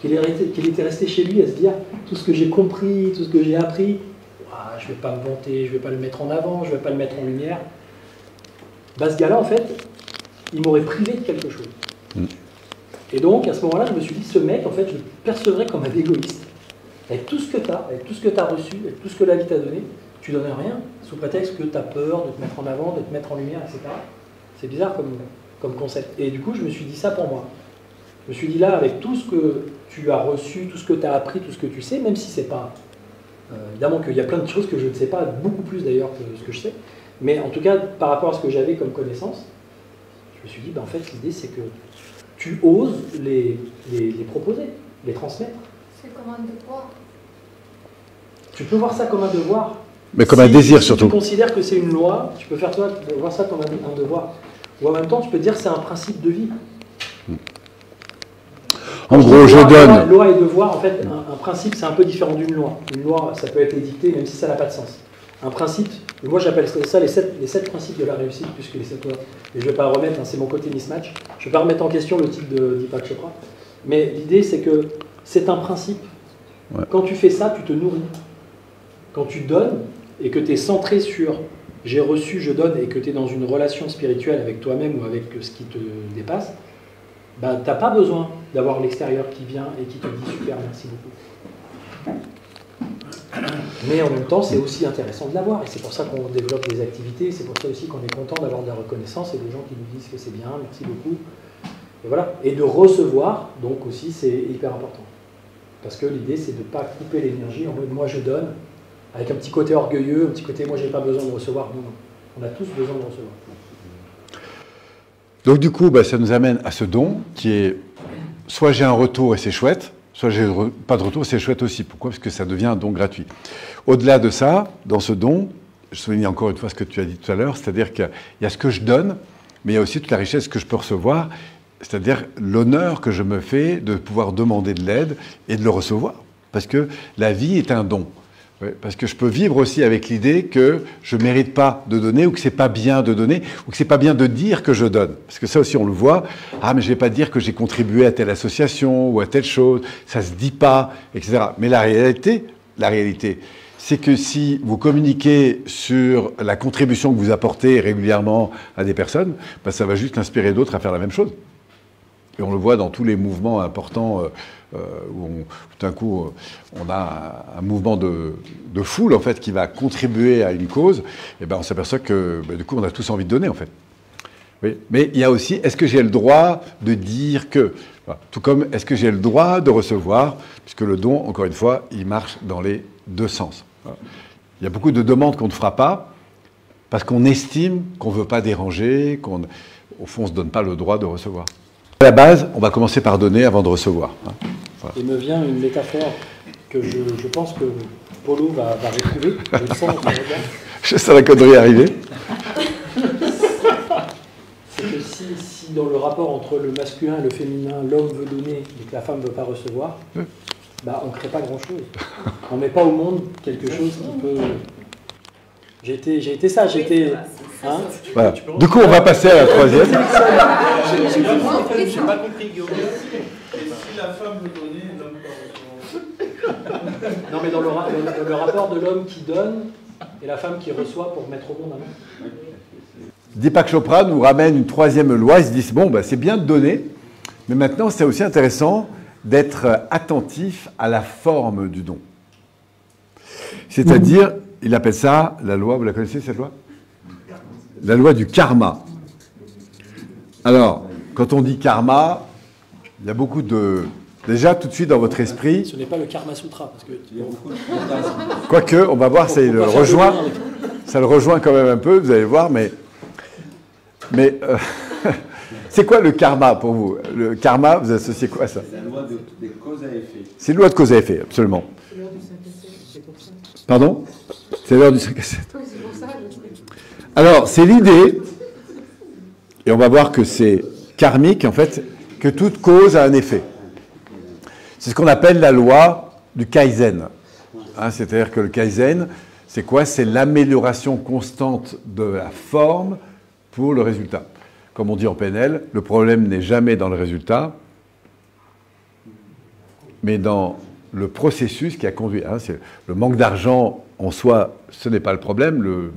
qu'il était resté chez lui à se dire, tout ce que j'ai compris, tout ce que j'ai appris, ouah, je vais pas me vanter, je vais pas le mettre en avant, je vais pas le mettre en lumière, bah, ce gars-là, en fait, il m'aurait privé de quelque chose. Et donc, à ce moment-là, je me suis dit, ce mec, en fait, je le percevrais comme un égoïste. Avec tout ce que tu as, avec tout ce que tu as reçu, avec tout ce que la vie t'a donné, tu donnes rien, sous prétexte que tu as peur de te mettre en avant, de te mettre en lumière, etc. C'est bizarre comme concept. Et du coup, je me suis dit ça pour moi. Je me suis dit là, avec tout ce que tu as reçu, tout ce que tu as appris, tout ce que tu sais, même si c'est pas... évidemment qu'il y a plein de choses que je ne sais pas, beaucoup plus d'ailleurs que ce que je sais, mais en tout cas, par rapport à ce que j'avais comme connaissance, je me suis dit, ben, en fait, l'idée, c'est que tu oses les proposer, les transmettre. C'est comme un devoir. Tu peux voir ça comme un devoir. Mais comme un désir, surtout. Si tu considères que c'est une loi, tu peux faire toi voir ça comme un devoir. Ou en même temps, tu peux dire que c'est un principe de vie. En gros, je donne... Loi et devoir, en fait, un principe, c'est un peu différent d'une loi. Une loi, ça peut être édicté, même si ça n'a pas de sens. Un principe, moi j'appelle ça les 7 principes de la réussite, puisque les 7 lois. Et je ne vais pas remettre, hein, c'est mon côté mismatch. Je ne vais pas remettre en question le titre de Deepak Chopra. Mais l'idée, c'est que c'est un principe. Ouais. Quand tu fais ça, tu te nourris. Quand tu donnes, et que tu es centré sur j'ai reçu, je donne, et que tu es dans une relation spirituelle avec toi-même ou avec ce qui te dépasse, ben, tu n'as pas besoin d'avoir l'extérieur qui vient et qui te dit super, merci beaucoup. Mais en même temps, c'est aussi intéressant de l'avoir, et c'est pour ça qu'on développe des activités, c'est pour ça aussi qu'on est content d'avoir de la reconnaissance et des gens qui nous disent que c'est bien, merci beaucoup. Et voilà. Et de recevoir, donc aussi, c'est hyper important. Parce que l'idée, c'est de ne pas couper l'énergie en mode moi je donne, avec un petit côté orgueilleux, un petit côté moi j'ai pas besoin de recevoir. Non, non. On a tous besoin de recevoir. Donc du coup, bah, ça nous amène à ce don qui est soit j'ai un retour et c'est chouette, soit j'ai pas de retour, c'est chouette aussi. Pourquoi? Parce que ça devient un don gratuit. Au-delà de ça, dans ce don, je souligne encore une fois ce que tu as dit tout à l'heure, c'est-à-dire qu'il y a ce que je donne, mais il y a aussi toute la richesse que je peux recevoir, c'est-à-dire l'honneur que je me fais de pouvoir demander de l'aide et de le recevoir. Parce que la vie est un don. Oui, parce que je peux vivre aussi avec l'idée que je ne mérite pas de donner, ou que c'est pas bien de donner, ou que c'est pas bien de dire que je donne. Parce que ça aussi, on le voit. Ah, mais je vais pas dire que j'ai contribué à telle association ou à telle chose. Ça se dit pas, etc. Mais la réalité, c'est que si vous communiquez sur la contribution que vous apportez régulièrement à des personnes, ben ça va juste inspirer d'autres à faire la même chose. Et on le voit dans tous les mouvements importants où tout d'un coup on a un mouvement de foule en fait qui va contribuer à une cause. Et ben on s'aperçoit que du coup on a tous envie de donner en fait. Oui. Mais il y a aussi est-ce que j'ai le droit de dire que, voilà. Tout comme est-ce que j'ai le droit de recevoir, puisque le don encore une fois il marche dans les deux sens. Voilà. Il y a beaucoup de demandes qu'on ne fera pas parce qu'on estime qu'on ne veut pas déranger, qu'au fond on ne se donne pas le droit de recevoir. À la base, on va commencer par donner avant de recevoir. Voilà. Il me vient une métaphore que je pense que Polo va retrouver. Je le sens. Je sens la connerie arriver. C'est que si dans le rapport entre le masculin et le féminin, l'homme veut donner et que la femme ne veut pas recevoir, bah, on ne crée pas grand-chose. On ne met pas au monde quelque chose qui peut... J'ai été ça, j'ai été... Hein, voilà. Du coup, on va passer à la troisième. J'ai pas compris, Guillaume. Et si la femme veut donner, l'homme pas recevoir. Non, mais dans le rapport de l'homme qui donne et la femme qui reçoit pour mettre au monde un homme. Deepak Chopra nous ramène une troisième loi. Il se dit, bon, bah, c'est bien de donner, mais maintenant, c'est aussi intéressant d'être attentif à la forme du don. C'est-à-dire, il appelle ça, la loi, vous la connaissez cette loi? La loi du karma. Alors, quand on dit karma, il y a beaucoup de... Déjà, tout de suite, dans votre esprit... Ce n'est pas le Karma Sutra, parce que... Quoique, on va voir, ça le rejoint. Ça le rejoint quand même un peu, vous allez voir, mais c'est quoi le karma pour vous? Le karma, vous associez quoi à ça? C'est la loi des causes à effet. C'est une loi de cause à effet, absolument. C'est l'heure du 5 à 7, c'est pour ça. Pardon? C'est l'heure du 5 à 7. Oui, c'est pour ça. Alors, c'est l'idée, et on va voir que c'est karmique, en fait, que toute cause a un effet. C'est ce qu'on appelle la loi du Kaizen. Hein, c'est-à-dire que le Kaizen, c'est quoi? C'est l'amélioration constante de la forme pour le résultat. Comme on dit en PNL, le problème n'est jamais dans le résultat, mais dans le processus qui a conduit. Hein, le manque d'argent en soi, ce n'est pas le problème. Le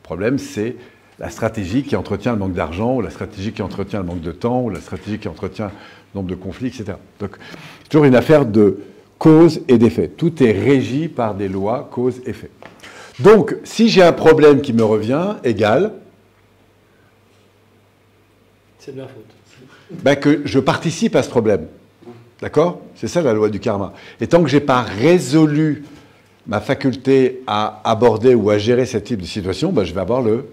problème, c'est la stratégie qui entretient le manque d'argent, ou la stratégie qui entretient le manque de temps, ou la stratégie qui entretient le nombre de conflits, etc. Donc, c'est toujours une affaire de cause et d'effet. Tout est régi par des lois cause-effet. Donc, si j'ai un problème qui me revient, égal... C'est de ma faute. Ben que je participe à ce problème. D'accord? C'est ça la loi du karma. Et tant que je n'ai pas résolu ma faculté à aborder ou à gérer ce type de situation, ben je vais avoir le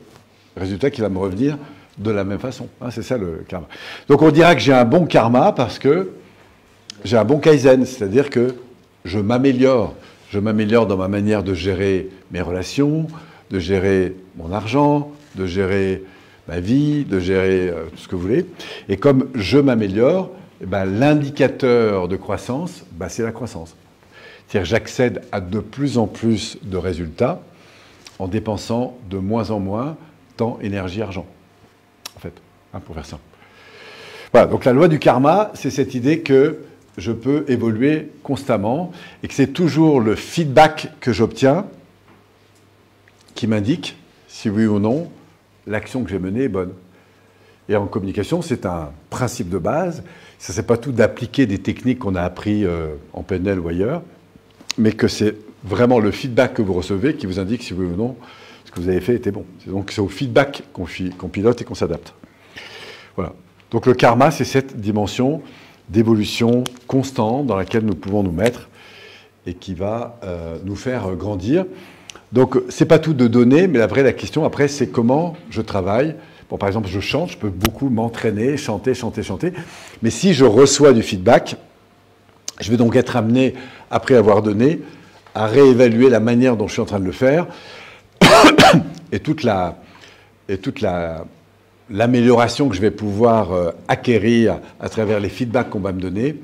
résultat qui va me revenir de la même façon. Hein, c'est ça le karma. Donc on dira que j'ai un bon karma parce que j'ai un bon kaizen, c'est-à-dire que je m'améliore. Je m'améliore dans ma manière de gérer mes relations, de gérer mon argent, de gérer ma vie, de gérer tout ce que vous voulez. Et comme je m'améliore, eh ben, l'indicateur de croissance, ben, c'est la croissance. C'est-à-dire que j'accède à de plus en plus de résultats en dépensant de moins en moins temps, énergie, argent. En fait, hein, pour faire simple. Voilà, donc la loi du karma, c'est cette idée que je peux évoluer constamment et que c'est toujours le feedback que j'obtiens qui m'indique si oui ou non l'action que j'ai menée est bonne. Et en communication, c'est un principe de base. Ça, c'est pas tout d'appliquer des techniques qu'on a appris en PNL ou ailleurs, mais que c'est vraiment le feedback que vous recevez qui vous indique si oui ou non ce que vous avez fait était bon. Donc c'est au feedback qu'on pilote et qu'on s'adapte. Voilà. Donc le karma, c'est cette dimension d'évolution constante dans laquelle nous pouvons nous mettre et qui va nous faire grandir. Donc c'est pas tout de donner, mais la question après, c'est comment je travaille. Bon, par exemple, je chante, je peux beaucoup m'entraîner, chanter. Mais si je reçois du feedback, je vais donc être amené, après avoir donné, à réévaluer la manière dont je suis en train de le faire et toute l'amélioration que je vais pouvoir acquérir à travers les feedbacks qu'on va me donner,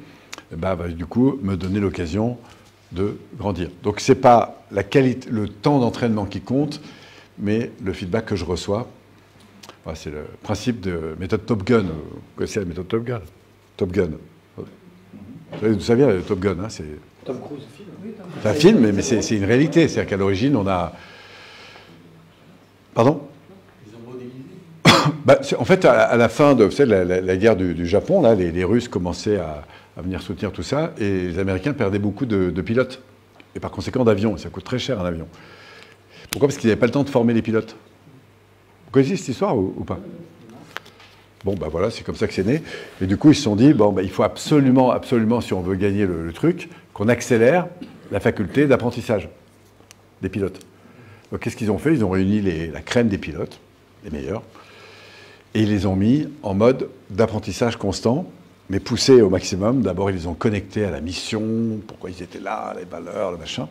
va du coup me donner l'occasion de grandir. Donc ce n'est pas la qualité, le temps d'entraînement qui compte, mais le feedback que je reçois. Voilà, c'est le principe de méthode Top Gun. Vous connaissez la méthode Top Gun? Top Gun. Vous savez, le Top Gun, hein, c'est... Tom Cruise, film. C'est un film, mais c'est une réalité. C'est-à-dire qu'à l'origine, on a... Pardon? Bah, en fait, à la fin de vous savez, la guerre du Japon, là, les Russes commençaient à venir soutenir tout ça, et les Américains perdaient beaucoup de pilotes, et par conséquent d'avions. Ça coûte très cher un avion. Pourquoi? Parce qu'ils n'avaient pas le temps de former les pilotes. Vous connaissez cette histoire ou pas? Bon, ben voilà, c'est comme ça que c'est né. Et du coup, ils se sont dit, bon, ben, il faut absolument, si on veut gagner le truc, qu'on accélère la faculté d'apprentissage des pilotes. Donc, qu'est-ce qu'ils ont fait? Ils ont réuni la crème des pilotes, les meilleurs, et ils les ont mis en mode d'apprentissage constant, mais poussé au maximum. D'abord, ils les ont connectés à la mission, pourquoi ils étaient là, les valeurs, le machin.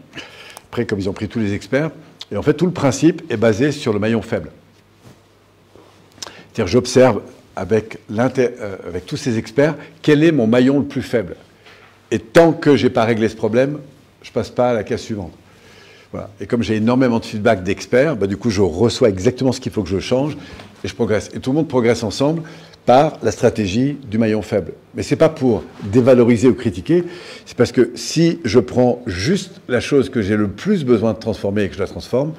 Après, comme ils ont pris tous les experts, et en fait, tout le principe est basé sur le maillon faible. C'est-à-dire, j'observe avec tous ces experts, quel est mon maillon le plus faible? Et tant que je n'ai pas réglé ce problème, je ne passe pas à la case suivante. Voilà. Et comme j'ai énormément de feedback d'experts, bah, du coup, je reçois exactement ce qu'il faut que je change et je progresse. Et tout le monde progresse ensemble par la stratégie du maillon faible. Mais ce n'est pas pour dévaloriser ou critiquer, c'est parce que si je prends juste la chose que j'ai le plus besoin de transformer et que je la transforme,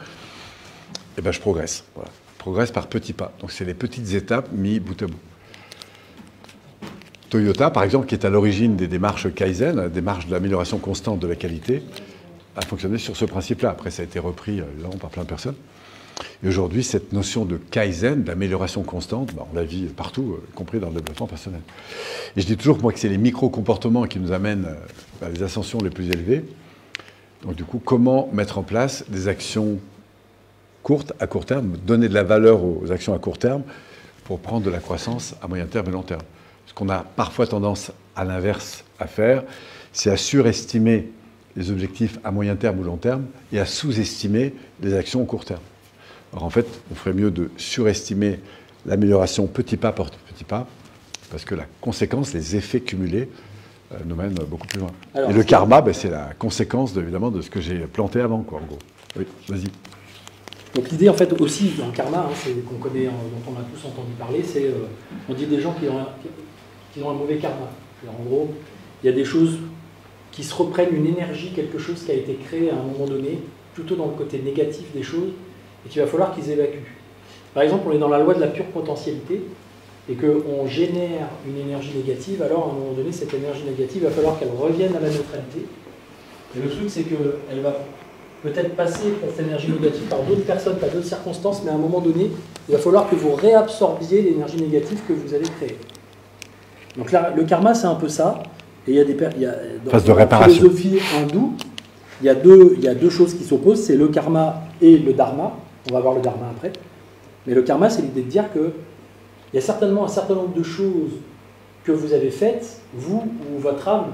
eh ben, je progresse. Voilà. Je progresse par petits pas. Donc c'est les petites étapes mis bout à bout. Toyota, par exemple, qui est à l'origine des démarches Kaizen, démarches d'amélioration constante de la qualité, a fonctionné sur ce principe-là. Après, ça a été repris évidemment par plein de personnes. Et aujourd'hui, cette notion de Kaizen, d'amélioration constante, bah, on la vit partout, y compris dans le développement personnel. Et je dis toujours moi, que c'est les micro-comportements qui nous amènent à les ascensions les plus élevées. Donc du coup, comment mettre en place des actions courtes, à court terme, donner de la valeur aux actions à court terme pour prendre de la croissance à moyen terme et long terme. Ce qu'on a parfois tendance à l'inverse à faire, c'est à surestimer les objectifs à moyen terme ou long terme et à sous-estimer les actions au court terme. Alors en fait, on ferait mieux de surestimer l'amélioration petit pas par petit pas, parce que la conséquence, les effets cumulés nous mène beaucoup plus loin. Alors, et le karma, ben, c'est la conséquence, évidemment, de ce que j'ai planté avant, quoi, en gros. Oui, vas-y. Donc l'idée, en fait, aussi, dans le karma, hein, c'est qu'on connaît, dont on a tous entendu parler, c'est, on dit des gens qui ont un mauvais karma. Alors, en gros, il y a des choses qui se reprennent, une énergie, quelque chose qui a été créé à un moment donné, plutôt dans le côté négatif des choses, et qu'il va falloir qu'ils évacuent. Par exemple, on est dans la loi de la pure potentialité, et qu'on génère une énergie négative, alors à un moment donné, cette énergie négative, il va falloir qu'elle revienne à la neutralité. Et le truc, c'est qu'elle va peut-être passer pour cette énergie négative par d'autres personnes, par d'autres circonstances, mais à un moment donné, il va falloir que vous réabsorbiez l'énergie négative que vous avez créée. Donc là, le karma, c'est un peu ça. Et il y a dans phase de la réparation. philosophie hindoue, il y a deux choses qui s'opposent, c'est le karma et le dharma. On va voir le dharma après. Mais le karma, c'est l'idée de dire que il y a certainement un certain nombre de choses que vous avez faites, vous ou votre âme,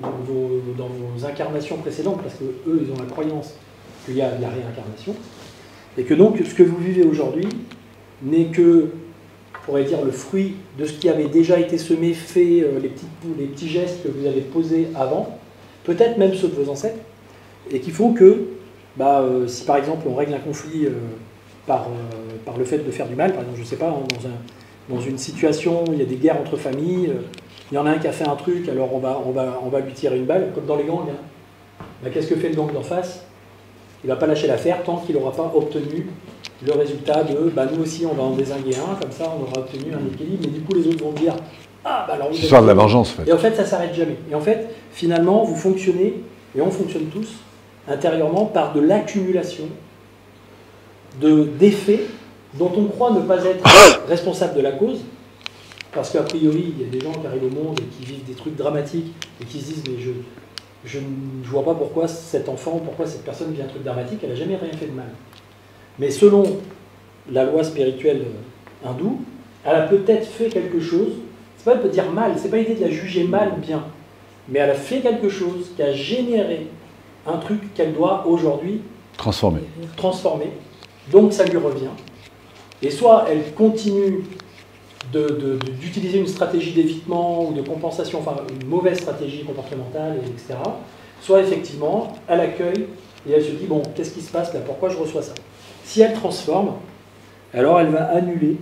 dans vos incarnations précédentes, parce qu'eux, ils ont la croyance qu'il y a la réincarnation, et que donc ce que vous vivez aujourd'hui n'est que, on pourrait dire, le fruit de ce qui avait déjà été semé, fait, les petits gestes que vous avez posés avant, peut-être même ceux de vos ancêtres, et qui font que, si par exemple on règle un conflit par le fait de faire du mal, par exemple, je ne sais pas, hein, dans une situation où il y a des guerres entre familles, il y en a un qui a fait un truc, alors on va lui tirer une balle, comme dans les gangs. Hein. Qu'est-ce que fait le gang d'en face? Il ne va pas lâcher l'affaire tant qu'il n'aura pas obtenu le résultat de nous aussi on va en dézinguer un, comme ça on aura obtenu un équilibre, mais du coup les autres vont dire alors vous L'histoire de la vengeance, en fait. Et en fait ça ne s'arrête jamais. Et en fait, finalement, vous fonctionnez, et on fonctionne tous, intérieurement par de l'accumulation d'effets dont on croit ne pas être responsable de la cause, parce qu'a priori, il y a des gens qui arrivent au monde et qui vivent des trucs dramatiques et qui se disent mais je ne vois pas pourquoi cet enfant, pourquoi cette personne vit un truc dramatique, elle n'a jamais rien fait de mal. Mais selon la loi spirituelle hindoue, elle a peut-être fait quelque chose, c'est pas elle peut dire mal, c'est pas l'idée de la juger mal ou bien, mais elle a fait quelque chose qui a généré un truc qu'elle doit aujourd'hui transformer. Donc ça lui revient. Et soit elle continue d'utiliser une stratégie d'évitement ou de compensation, enfin une mauvaise stratégie comportementale, etc. Soit effectivement, elle accueille et elle se dit, bon, qu'est-ce qui se passe là? Pourquoi je reçois ça? Si elle transforme, alors elle va annuler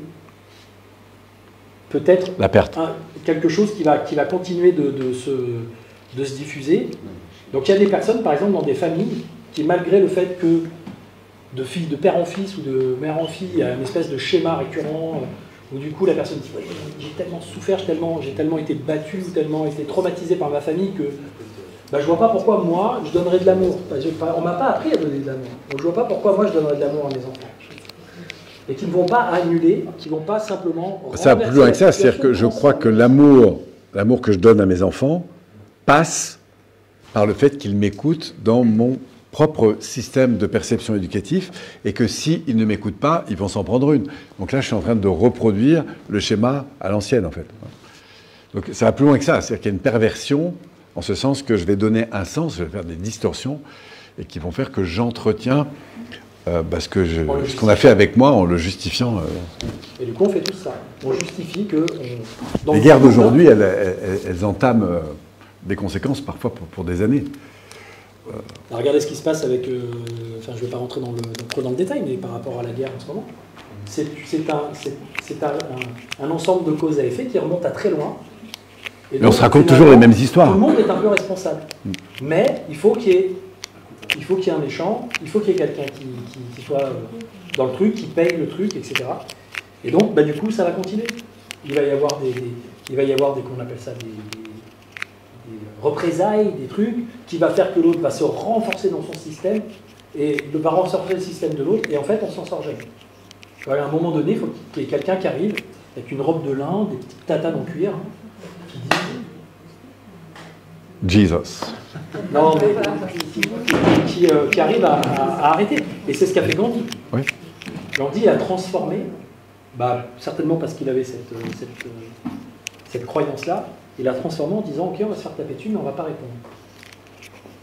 peut-être la perte. Quelque chose qui va continuer de se diffuser. Donc il y a des personnes, par exemple, dans des familles, qui malgré le fait que de père en fils ou de mère en fille, il y a une espèce de schéma récurrent, où du coup la personne dit j'ai tellement souffert, j'ai tellement été battu, tellement été traumatisé par ma famille que je vois pas pourquoi moi je donnerais de l'amour. On m'a pas appris à donner de l'amour. Donc je vois pas pourquoi moi je donnerais de l'amour à mes enfants. Et qui ne vont pas annuler, qui ne vont pas simplement... Ça va plus loin que ça, c'est-à-dire que je crois que l'amour que je donne à mes enfants passe par le fait qu'ils m'écoutent dans mon propre système de perception éducatif, et que s'ils ne m'écoutent pas, ils vont s'en prendre une. Donc là, je suis en train de reproduire le schéma à l'ancienne, en fait. Donc ça va plus loin que ça, c'est-à-dire qu'il y a une perversion, en ce sens que je vais donner un sens, je vais faire des distorsions, et qui vont faire que j'entretiens ce qu'on a fait avec moi en le justifiant. Et du coup, on fait tout ça. On justifie que... Les guerres d'aujourd'hui, elles entament des conséquences, parfois pour des années. Alors, regardez ce qui se passe avec... je ne vais pas rentrer trop dans le détail, mais par rapport à la guerre en ce moment, c'est un ensemble de cause à effet qui remonte à très loin. Et donc, on se raconte toujours les mêmes histoires. Tout le monde est un peu responsable. Mais il faut qu'il y ait un méchant, il faut qu'il y ait quelqu'un qui soit dans le truc, qui paye le truc, etc. Et donc, du coup, ça va continuer. Il va y avoir qu'on appelle ça des représailles, des trucs, qui va faire que l'autre va se renforcer dans son système, et va renforcer le système de l'autre, et en fait, on s'en sort jamais. Voilà, à un moment donné, il faut qu'il y ait quelqu'un qui arrive, avec une robe de lin, des petites tatanes en cuir, qui dit... Jesus. Non, mais qui arrive à arrêter. Et c'est ce qu'a fait Gandhi. Oui. Gandhi a transformé, certainement parce qu'il avait cette croyance-là, il a transformé en disant ok, on va se faire taper dessus, mais on ne va pas répondre.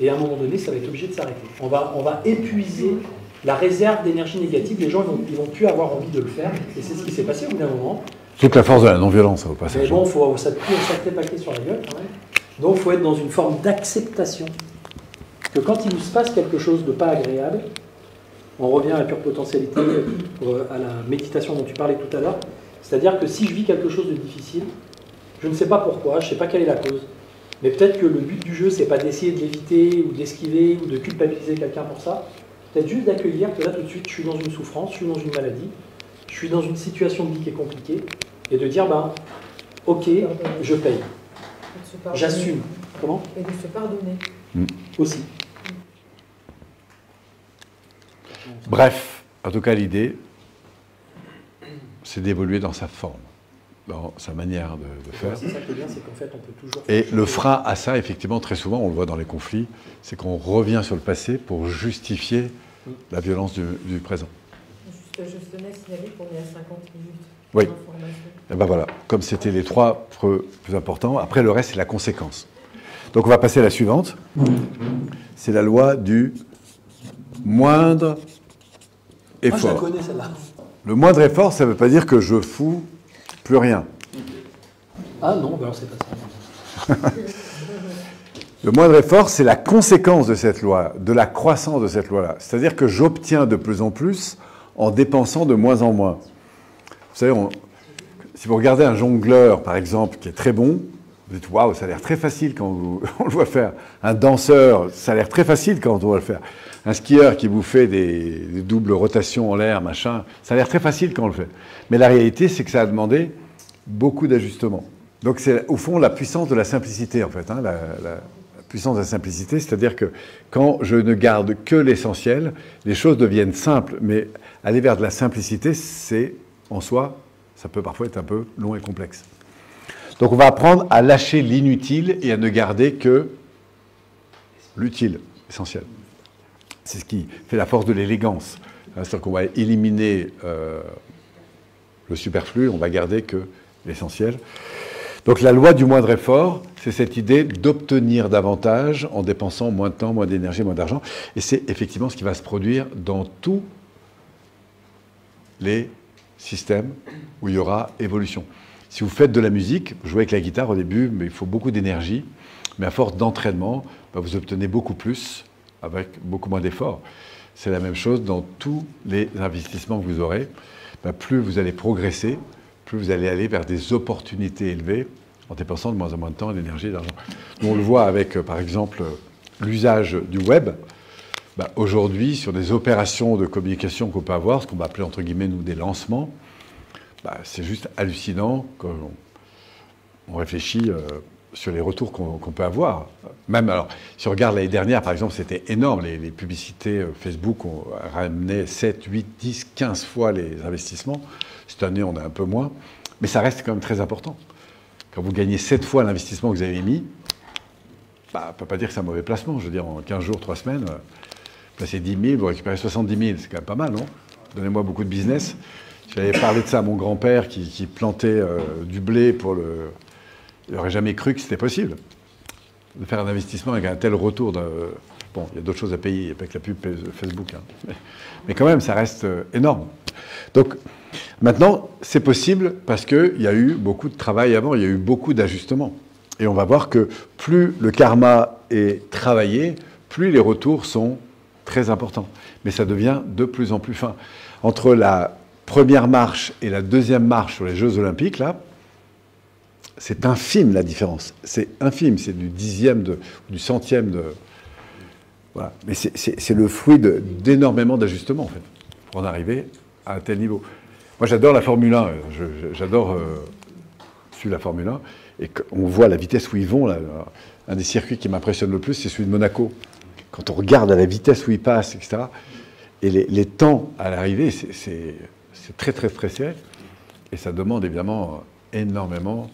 Et à un moment donné, ça va être obligé de s'arrêter. On va épuiser la réserve d'énergie négative. Les gens ils vont plus avoir envie de le faire. Et c'est ce qui s'est passé au bout d'un moment. Toute la force de la non-violence, au passage. Mais bon, ça te pris un sacré paquet sur la gueule quand même. Donc il faut être dans une forme d'acceptation que quand il vous se passe quelque chose de pas agréable, on revient à la pure potentialité, à la méditation dont tu parlais tout à l'heure, c'est-à-dire que si je vis quelque chose de difficile, je ne sais pas pourquoi, je ne sais pas quelle est la cause, mais peut-être que le but du jeu, c'est pas d'essayer de l'éviter ou d'esquiver ou de culpabiliser quelqu'un pour ça, peut-être juste d'accueillir que là tout de suite je suis dans une souffrance, je suis dans une maladie, je suis dans une situation de vie qui est compliquée, et de dire, ben, ok, je paye, j'assume. Comment ? Et de se pardonner. Aussi. Bref, en tout cas, l'idée, c'est d'évoluer dans sa forme, dans sa manière de faire. C'est ça qui est bien, c'est qu'en fait, on peut toujours... Et le frein à ça, effectivement, très souvent, on le voit dans les conflits, c'est qu'on revient sur le passé pour justifier la violence du présent. Je tenais à signaler qu'on est à 50 minutes. Oui. Et ben voilà, comme c'était les trois plus importants, après le reste, c'est la conséquence. Donc on va passer à la suivante. C'est la loi du moindre effort. Moi, je la connais, celle-là. Le moindre effort, ça ne veut pas dire que je fous plus rien. Ah non, ben alors c'est pas ça. Le moindre effort, c'est la conséquence de cette loi, de la croissance de cette loi-là. C'est-à-dire que j'obtiens de plus en plus en dépensant de moins en moins. Vous savez, si vous regardez un jongleur, par exemple, qui est très bon, vous dites « Waouh, ça a l'air très facile quand on le voit faire. » Un danseur, ça a l'air très facile quand on voit le faire. Un skieur qui vous fait des doubles rotations en l'air, machin, ça a l'air très facile quand on le fait. Mais la réalité, c'est que ça a demandé beaucoup d'ajustements. Donc c'est au fond la puissance de la simplicité, en fait. Hein, la puissance de la simplicité, c'est-à-dire que quand je ne garde que l'essentiel, les choses deviennent simples. Mais aller vers de la simplicité, c'est, en soi, ça peut parfois être un peu long et complexe. Donc on va apprendre à lâcher l'inutile et à ne garder que l'utile, l'essentiel. C'est ce qui fait la force de l'élégance. C'est-à-dire qu'on va éliminer le superflu, on va garder que l'essentiel. Donc la loi du moindre effort, c'est cette idée d'obtenir davantage en dépensant moins de temps, moins d'énergie, moins d'argent. Et c'est effectivement ce qui va se produire dans tous les systèmes où il y aura évolution. Si vous faites de la musique, vous jouez avec la guitare au début, mais il faut beaucoup d'énergie. Mais à force d'entraînement, vous obtenez beaucoup plus avec beaucoup moins d'efforts. C'est la même chose dans tous les investissements que vous aurez. Plus vous allez progresser, plus vous allez aller vers des opportunités élevées en dépensant de moins en moins de temps, d'énergie et d'argent. Nous, on le voit avec, par exemple, l'usage du web. Aujourd'hui, sur des opérations de communication qu'on peut avoir, ce qu'on va appeler, entre guillemets, nous, des lancements, c'est juste hallucinant quand on réfléchit sur les retours qu'on peut avoir. Même, alors, si on regarde l'année dernière, par exemple, c'était énorme. Les publicités Facebook ont ramené 7, 8, 10, 15 fois les investissements. Cette année, on a un peu moins. Mais ça reste quand même très important. Quand vous gagnez 7 fois l'investissement que vous avez mis, on ne peut pas dire que c'est un mauvais placement. Je veux dire, en 15 jours, 3 semaines, vous placez 10 000, vous récupérez 70 000. C'est quand même pas mal, non? Donnez-moi beaucoup de business. J'avais parlé de ça à mon grand-père qui plantait du blé pour le... Il n'aurait jamais cru que c'était possible de faire un investissement avec un tel retour. Bon, il y a d'autres choses à payer, il n'y a pas que la pub Facebook. Hein. Mais quand même, ça reste énorme. Donc, maintenant, c'est possible parce qu'il y a eu beaucoup de travail avant, il y a eu beaucoup d'ajustements. Et on va voir que plus le karma est travaillé, plus les retours sont très importants. Mais ça devient de plus en plus fin. Entre la première marche et la deuxième marche sur les Jeux Olympiques, là, c'est infime la différence. C'est infime, c'est du dixième, du centième de... Voilà. Mais c'est le fruit d'énormément d'ajustements, en fait, pour en arriver à un tel niveau. Moi, j'adore la Formule 1. J'adore suivre la Formule 1. Et on voit la vitesse où ils vont. Là, un des circuits qui m'impressionne le plus, c'est celui de Monaco. Quand on regarde à la vitesse où ils passent, etc., et les temps à l'arrivée, c'est très, très, très serré. Et ça demande évidemment énormément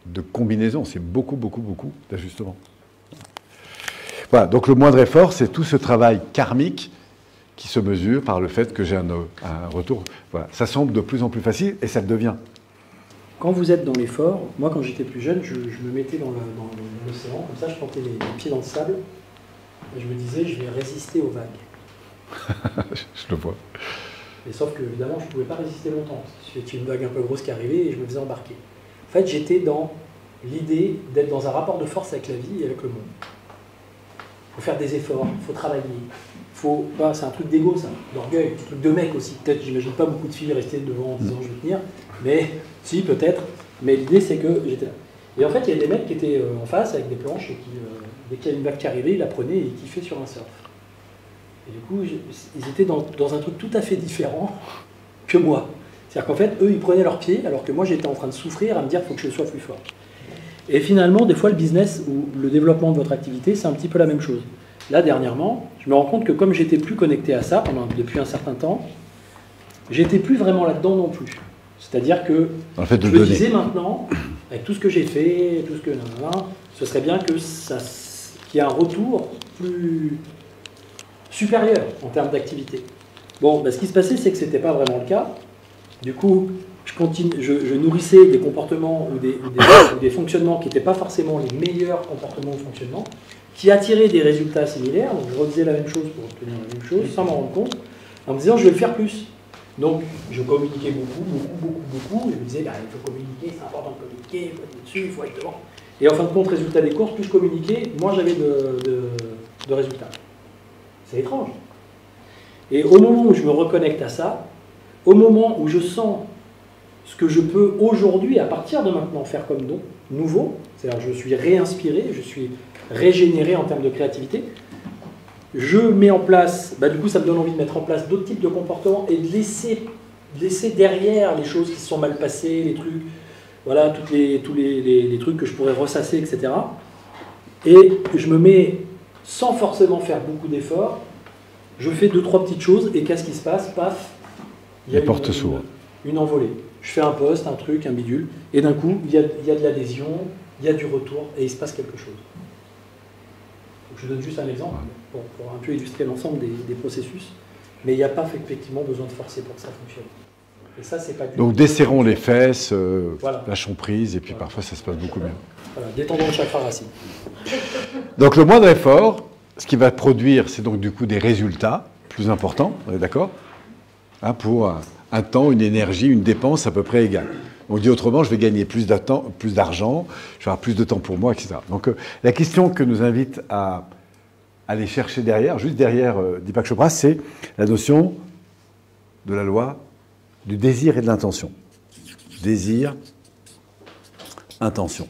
de combinaisons. C'est beaucoup, beaucoup, beaucoup d'ajustements. Voilà, donc le moindre effort, c'est tout ce travail karmique qui se mesure par le fait que j'ai un retour. Voilà, ça semble de plus en plus facile et ça le devient. Quand vous êtes dans l'effort, moi quand j'étais plus jeune, je me mettais dans l'océan, comme ça je plantais les pieds dans le sable et je me disais je vais résister aux vagues. Je le vois. Et sauf que évidemment je ne pouvais pas résister longtemps. C'était une vague un peu grosse qui arrivait et je me faisais embarquer. En fait j'étais dans l'idée d'être dans un rapport de force avec la vie et avec le monde. Il faut faire des efforts, il faut travailler. C'est un truc d'égo, ça, d'orgueil, un truc de mec aussi. Peut-être, j'imagine pas beaucoup de filles rester devant en disant je vais tenir, mais si, peut-être. Mais l'idée, c'est que j'étais là. Et en fait, il y a des mecs qui étaient en face avec des planches et qui, dès qu'il y a une vague qui arrivait, ils la prenaient et ils kiffaient sur un surf. Et du coup, ils étaient dans un truc tout à fait différent que moi. C'est-à-dire qu'en fait, eux, ils prenaient leurs pieds, alors que moi, j'étais en train de souffrir, à me dire qu'il faut que je sois plus fort. Et finalement, des fois, le business ou le développement de votre activité, c'est un petit peu la même chose. Là, dernièrement, je me rends compte que comme j'étais plus connecté à ça depuis un certain temps, j'étais plus vraiment là-dedans non plus. C'est-à-dire que je me disais maintenant, avec tout ce que j'ai fait, tout ce que... ce serait bien qu'il y ait un retour plus supérieur en termes d'activité. Bon, ce qui se passait, c'est que ce n'était pas vraiment le cas. Du coup, je nourrissais des comportements ou des fonctionnements qui n'étaient pas forcément les meilleurs comportements ou fonctionnements, qui attiraient des résultats similaires. Donc je refaisais la même chose pour obtenir la même chose, sans m'en rendre compte, en me disant je vais le faire plus. Donc je communiquais beaucoup, et je me disais il faut communiquer, c'est important de communiquer, il faut être dessus, il faut être devant. Et en fin de compte, résultat des courses, plus je communiquais, moins j'avais de résultats. C'est étrange. Et au moment où je me reconnecte à ça, au moment où je sens ce que je peux aujourd'hui, à partir de maintenant, faire comme nouveau, c'est-à-dire je suis réinspiré, je suis régénéré en termes de créativité, je mets en place, du coup ça me donne envie de mettre en place d'autres types de comportements et de laisser derrière les choses qui se sont mal passées, les trucs, voilà, tous les trucs que je pourrais ressasser, etc. Et je me mets, sans forcément faire beaucoup d'efforts, je fais 2-3 petites choses et qu'est-ce qui se passe? Paf, il y a une envolée. Je fais un post, un truc, un bidule, et d'un coup, il y a de l'adhésion, il y a du retour, et il se passe quelque chose. Donc, je donne juste un exemple pour un peu illustrer l'ensemble des processus, mais il n'y a pas effectivement besoin de forcer pour que ça fonctionne. Et ça, c'est pas du Donc desserrons les fesses, voilà. lâchons prise, et puis parfois ça se passe beaucoup mieux. Voilà, détendons le chakra racine. Donc le moindre effort, ce qui va produire, c'est donc du coup des résultats plus importants, on est d'accord, pour un temps, une énergie, une dépense à peu près égale. On dit autrement, je vais gagner plus d'argent, je vais avoir plus de temps pour moi, etc. Donc la question que nous invite à aller chercher derrière, juste derrière Deepak Chopra, c'est la notion de la loi du désir et de l'intention. Désir, intention.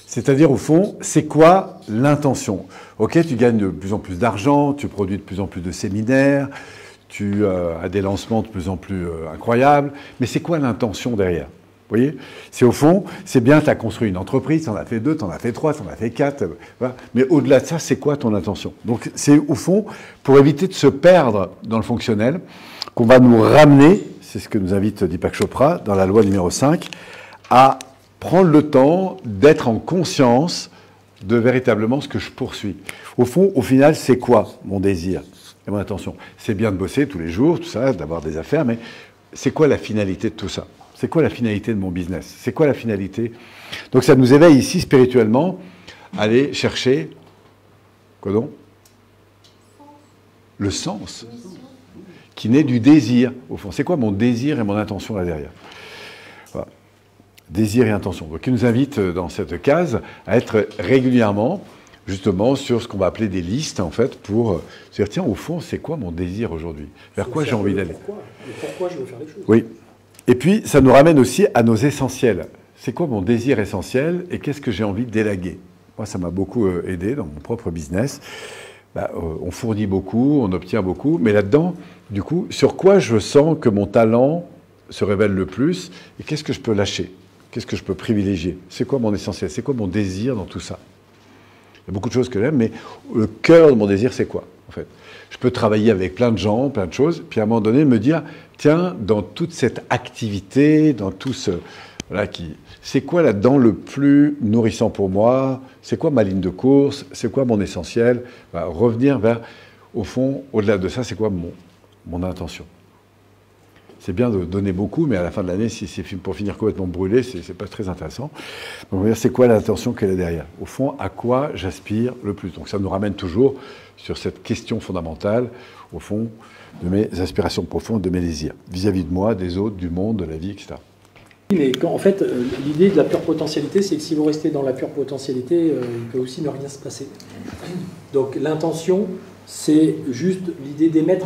C'est-à-dire, au fond, c'est quoi l'intention? Ok, tu gagnes de plus en plus d'argent, tu produis de plus en plus de séminaires, tu as des lancements de plus en plus incroyables, mais c'est quoi l'intention derrière? Vous voyez? C'est au fond, c'est bien, tu as construit une entreprise, tu en as fait 2, tu en as fait 3, tu en as fait 4, voilà. Mais au-delà de ça, c'est quoi ton intention? Donc c'est au fond, pour éviter de se perdre dans le fonctionnel, qu'on va nous ramener, c'est ce que nous invite Deepak Chopra dans la loi numéro 5, à prendre le temps d'être en conscience de véritablement ce que je poursuis. Au fond, au final, c'est quoi mon désir et mon intention? C'est bien de bosser tous les jours, tout ça, d'avoir des affaires, mais c'est quoi la finalité de tout ça? C'est quoi la finalité de mon business? C'est quoi la finalité? Donc ça nous éveille ici spirituellement à aller chercher, quoi donc? Le sens, qui naît du désir, au fond. C'est quoi mon désir et mon intention là derrière? Voilà. Désir et intention. Donc il nous invite dans cette case à être régulièrement, justement, sur ce qu'on va appeler des listes, en fait, pour se dire, tiens, au fond, c'est quoi mon désir aujourd'hui? Vers quoi j'ai envie d'aller? Pourquoi je veux faire les choses? Oui. Et puis, ça nous ramène aussi à nos essentiels. C'est quoi mon désir essentiel et qu'est-ce que j'ai envie d'élaguer? Moi, ça m'a beaucoup aidé dans mon propre business. On fournit beaucoup, on obtient beaucoup, mais là-dedans, du coup, sur quoi je sens que mon talent se révèle le plus et qu'est-ce que je peux lâcher? Qu'est-ce que je peux privilégier? C'est quoi mon essentiel? C'est quoi mon désir dans tout ça? Il y a beaucoup de choses que j'aime, mais le cœur de mon désir, c'est quoi, en fait? Je peux travailler avec plein de gens, plein de choses, puis à un moment donné, me dire, tiens, dans toute cette activité, dans tout ce... Voilà, c'est quoi là-dedans le plus nourrissant pour moi? C'est quoi ma ligne de course? C'est quoi mon essentiel? Revenir vers, au fond, au-delà de ça, c'est quoi mon intention? C'est bien de donner beaucoup, mais à la fin de l'année, si c'est pour finir complètement brûlé, c'est pas très intéressant. Donc, c'est quoi l'intention qu'elle est derrière? Au fond, à quoi j'aspire le plus? Donc, ça nous ramène toujours sur cette question fondamentale, au fond, de mes aspirations profondes, de mes désirs, vis-à-vis de moi, des autres, du monde, de la vie, etc. Mais en fait, l'idée de la pure potentialité, c'est que si vous restez dans la pure potentialité, il peut aussi ne rien se passer. Donc l'intention, c'est juste l'idée d'émettre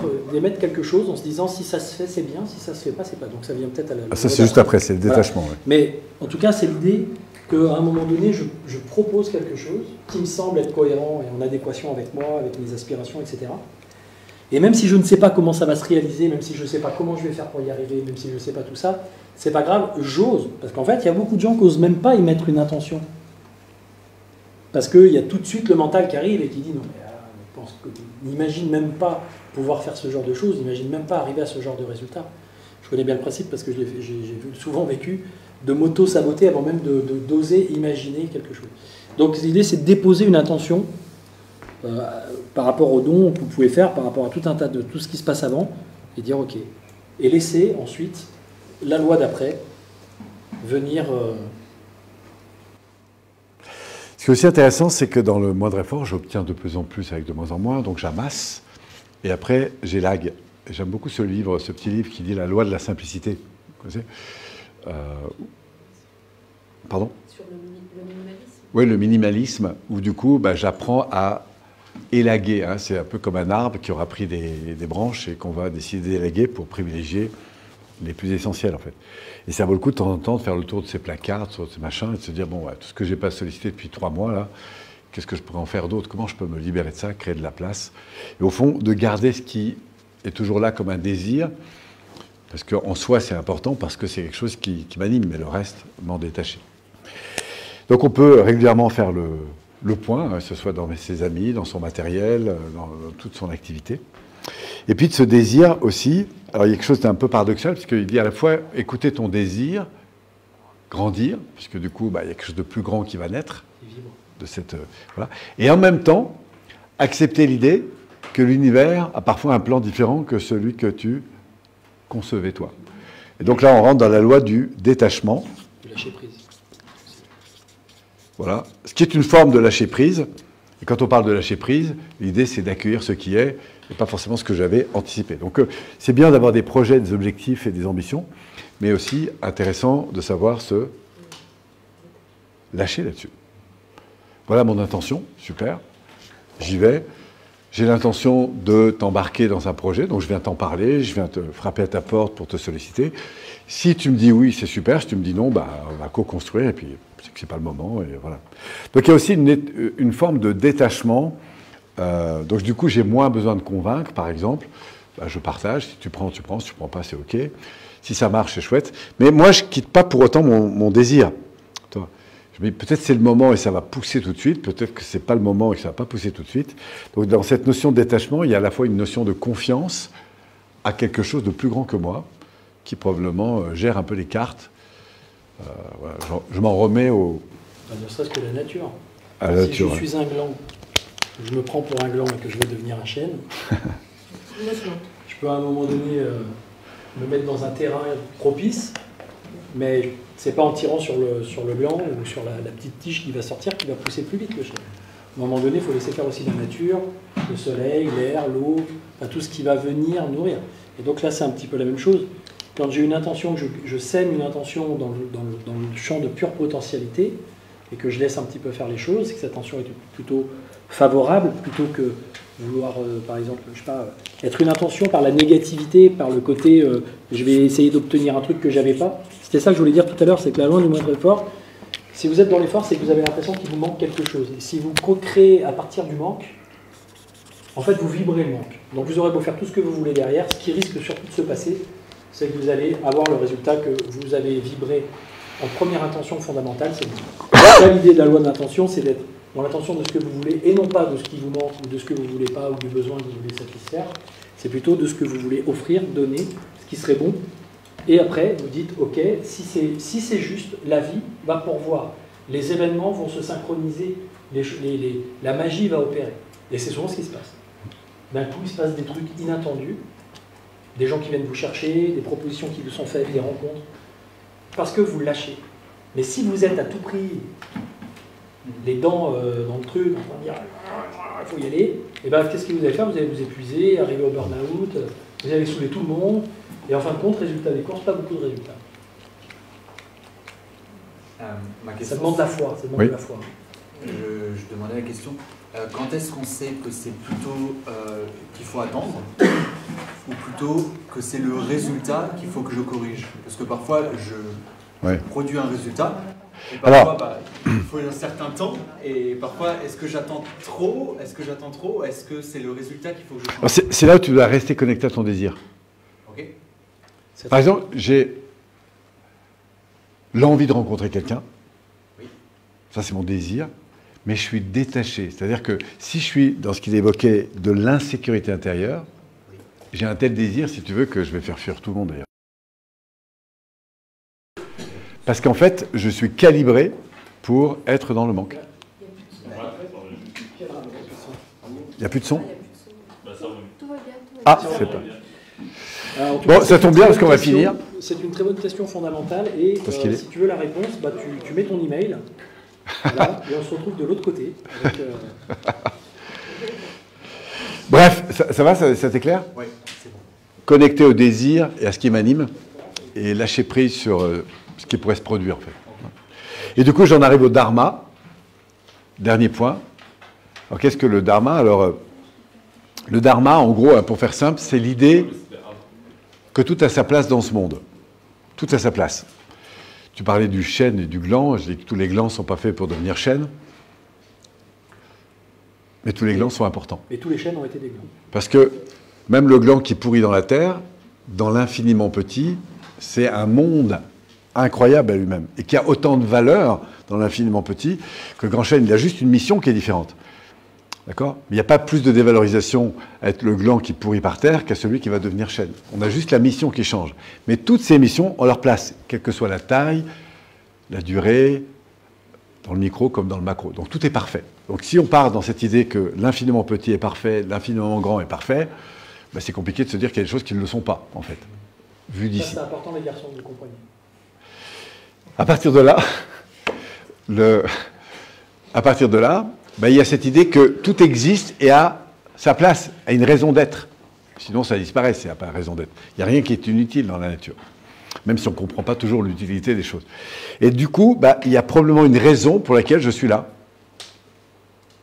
quelque chose en se disant si ça se fait, c'est bien, si ça se fait pas, c'est pas. Donc ça vient peut-être à la... Ça, c'est juste après, c'est le détachement. Voilà. Ouais. Mais en tout cas, c'est l'idée qu'à un moment donné, je propose quelque chose qui me semble être cohérent et en adéquation avec moi, avec mes aspirations, etc. Et même si je ne sais pas comment ça va se réaliser, même si je ne sais pas comment je vais faire pour y arriver, même si je ne sais pas tout ça, c'est pas grave, j'ose. Parce qu'en fait, il y a beaucoup de gens qui n'osent même pas y mettre une intention. Parce qu'il y a tout de suite le mental qui arrive et qui dit non, mais n'imagine même pas pouvoir faire ce genre de choses, n'imagine même pas arriver à ce genre de résultat. Je connais bien le principe parce que j'ai souvent vécu de m'auto-saboter avant même d'oser imaginer quelque chose. Donc l'idée, c'est de déposer une intention par rapport aux dons que vous pouvez faire, par rapport à tout un tas de tout ce qui se passe avant, et dire ok. Et laisser ensuite la loi d'après venir... Ce qui est aussi intéressant, c'est que dans le moindre effort, j'obtiens de plus en plus avec de moins en moins, donc j'amasse, et après j'élague. J'aime beaucoup ce livre, ce petit livre qui dit la loi de la simplicité. Vous connaissez Pardon ? Sur le minimalisme. Oui, le minimalisme, où du coup, j'apprends à élaguer. Hein. C'est un peu comme un arbre qui aura pris des branches et qu'on va décider d'élaguer pour privilégier les plus essentiels, en fait. Et ça vaut le coup de temps en temps de faire le tour de ces placards, de ces machins, et de se dire, bon, tout ce que je n'ai pas sollicité depuis 3 mois, là, qu'est-ce que je pourrais en faire d'autre? Comment je peux me libérer de ça, créer de la place? Et au fond, de garder ce qui est toujours là comme un désir, parce qu'en soi, c'est important, parce que c'est quelque chose qui m'anime, mais le reste, m'en détacher. Donc on peut régulièrement faire le point, que ce soit dans ses amis, dans son matériel, dans toute son activité. Et puis de ce désir aussi, alors il y a quelque chose d'un peu paradoxal, puisqu'il dit à la fois écouter ton désir, grandir, puisque du coup, il y a quelque chose de plus grand qui va naître de cette... voilà. Et en même temps, accepter l'idée que l'univers a parfois un plan différent que celui que tu concevais toi. Et donc là, on rentre dans la loi du détachement. Lâcher prise. Voilà. Ce qui est une forme de lâcher prise. Et quand on parle de lâcher prise, l'idée, c'est d'accueillir ce qui est, et pas forcément ce que j'avais anticipé. Donc c'est bien d'avoir des projets, des objectifs et des ambitions, mais aussi intéressant de savoir se lâcher là-dessus. Voilà mon intention, super, j'y vais. J'ai l'intention de t'embarquer dans un projet, donc je viens t'en parler, je viens te frapper à ta porte pour te solliciter. Si tu me dis oui, c'est super, si tu me dis non, on va co-construire, et puis c'est que c'est pas le moment, et voilà. Donc il y a aussi une forme de détachement. Donc du coup, j'ai moins besoin de convaincre, par exemple. Je partage, si tu prends, tu prends, si tu prends pas, c'est OK. Si ça marche, c'est chouette. Mais moi, je quitte pas pour autant mon désir. Je me dis, peut-être c'est le moment et ça va pousser tout de suite, peut-être que c'est pas le moment et que ça va pas pousser tout de suite. Donc dans cette notion de détachement, il y a à la fois une notion de confiance à quelque chose de plus grand que moi, qui probablement gère un peu les cartes. Voilà, je m'en remets au... Ne serait-ce que la nature. À la si nature, je suis un gland, je me prends pour un gland et que je veux devenir un chêne, je peux à un moment donné me mettre dans un terrain propice, mais c'est pas en tirant sur le gland ou sur la petite tige qui va sortir qui va pousser plus vite le chêne. À un moment donné, il faut laisser faire aussi la nature, le soleil, l'air, l'eau, enfin, tout ce qui va venir nourrir. Et donc là, c'est un petit peu la même chose. Quand j'ai une intention, que je sème une intention dans le champ de pure potentialité, et que je laisse un petit peu faire les choses, c'est que cette intention est plutôt favorable, plutôt que vouloir, par exemple, je sais pas, être une intention par la négativité, par le côté je vais essayer d'obtenir un truc que j'avais pas. C'était ça que je voulais dire tout à l'heure, c'est que la loi du moindre effort, si vous êtes dans l'effort, c'est que vous avez l'impression qu'il vous manque quelque chose. Et si vous co-créez à partir du manque, en fait, vous vibrez le manque. Donc vous aurez beau faire tout ce que vous voulez derrière, ce qui risque surtout de se passer, c'est que vous allez avoir le résultat que vous avez vibré en première intention fondamentale. C'est l'idée de la loi de l'intention, c'est d'être dans l'intention de ce que vous voulez, et non pas de ce qui vous manque, ou de ce que vous ne voulez pas, ou du besoin que vous voulez satisfaire. C'est plutôt de ce que vous voulez offrir, donner, ce qui serait bon. Et après, vous dites, ok, si c'est juste, la vie va pourvoir. Les événements vont se synchroniser, la magie va opérer. Et c'est souvent ce qui se passe. D'un coup, il se passe des trucs inattendus, des gens qui viennent vous chercher, des propositions qui vous sont faites, des rencontres, parce que vous lâchez. Mais si vous êtes à tout prix les dents dans le truc, en train de dire il faut y aller, et bien qu'est-ce que vous allez faire? Vous allez vous épuiser, arriver au burn-out, vous allez saouler tout le monde, et en fin de compte, résultat des courses, pas beaucoup de résultats. Ma question, Ça demande de la foi. Ça demande Oui. de la foi. je demandais la question, quand est-ce qu'on sait que c'est plutôt qu'il faut attendre ou plutôt que c'est le résultat qu'il faut que je corrige? Parce que parfois, je produis un résultat et parfois, il faut un certain temps et parfois, est-ce que j'attends trop? Est-ce que c'est le résultat qu'il faut que je change? C'est là où tu dois rester connecté à ton désir. Ok. Par exemple, j'ai l'envie de rencontrer quelqu'un. Oui. Ça, c'est mon désir. Mais je suis détaché. C'est-à-dire que si je suis dans ce qu'il évoquait de l'insécurité intérieure, j'ai un tel désir, si tu veux, que je vais faire fuir tout le monde d'ailleurs. Parce qu'en fait, je suis calibré pour être dans le manque. Il n'y a plus de son? Tout va bien, tout va bien. Ah, c'est pas. Alors, en tout Bon, cas, ça c'est tombe une bien très parce qu'on bonne va question. finir. C'est une très bonne question fondamentale et Parce qu'il est- si tu veux la réponse, tu mets ton email voilà, et on se retrouve de l'autre côté. Avec, Bref, ça va, ça t'éclaire? Oui, c'est bon. Connecté au désir et à ce qui m'anime et lâcher prise sur ce qui pourrait se produire en fait. Et du coup, j'en arrive au dharma. Dernier point. Alors, qu'est-ce que le dharma? Alors, le dharma, en gros, pour faire simple, c'est l'idée que tout a sa place dans ce monde. Tout a sa place. Tu parlais du chêne et du gland. Je dis que tous les glands ne sont pas faits pour devenir chêne. Mais tous les glands sont importants. et tous les chênes ont été des glands. Parce que même le gland qui pourrit dans la terre, dans l'infiniment petit, c'est un monde incroyable à lui-même. Et qui a autant de valeur dans l'infiniment petit que le grand chêne. Il a juste une mission qui est différente. D'accord? Mais il n'y a pas plus de dévalorisation à être le gland qui pourrit par terre qu'à celui qui va devenir chêne. On a juste la mission qui change. Mais toutes ces missions ont leur place, quelle que soit la taille, la durée, dans le micro comme dans le macro. Donc tout est parfait. Donc si on part dans cette idée que l'infiniment petit est parfait, l'infiniment grand est parfait, ben c'est compliqué de se dire qu'il y a des choses qui ne le sont pas, en fait, vu Ça, d'ici. c'est important, les garçons, que vous compreniez. À partir de là, ben, il y a cette idée que tout existe et a sa place, a une raison d'être. Sinon, ça disparaît, s'il n'y a pas de raison d'être. Il n'y a rien qui est inutile dans la nature, même si on ne comprend pas toujours l'utilité des choses. Et du coup, ben, il y a probablement une raison pour laquelle je suis là,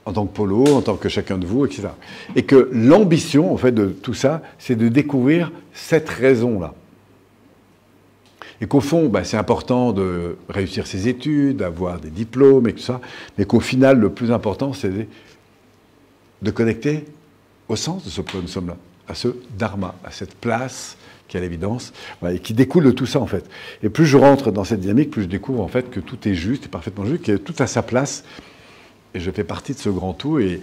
en tant que Polo, en tant que chacun de vous, etc. Et que l'ambition, en fait, de tout ça, c'est de découvrir cette raison-là. Et qu'au fond, ben, c'est important de réussir ses études, d'avoir des diplômes et tout ça, mais qu'au final, le plus important, c'est de connecter au sens de ce pourquoi nous sommes là, à ce dharma, à cette place qui est à l'évidence, voilà, et qui découle de tout ça, en fait. Et plus je rentre dans cette dynamique, plus je découvre, en fait, que tout est juste, et parfaitement juste, que tout a sa place, et je fais partie de ce grand tout, et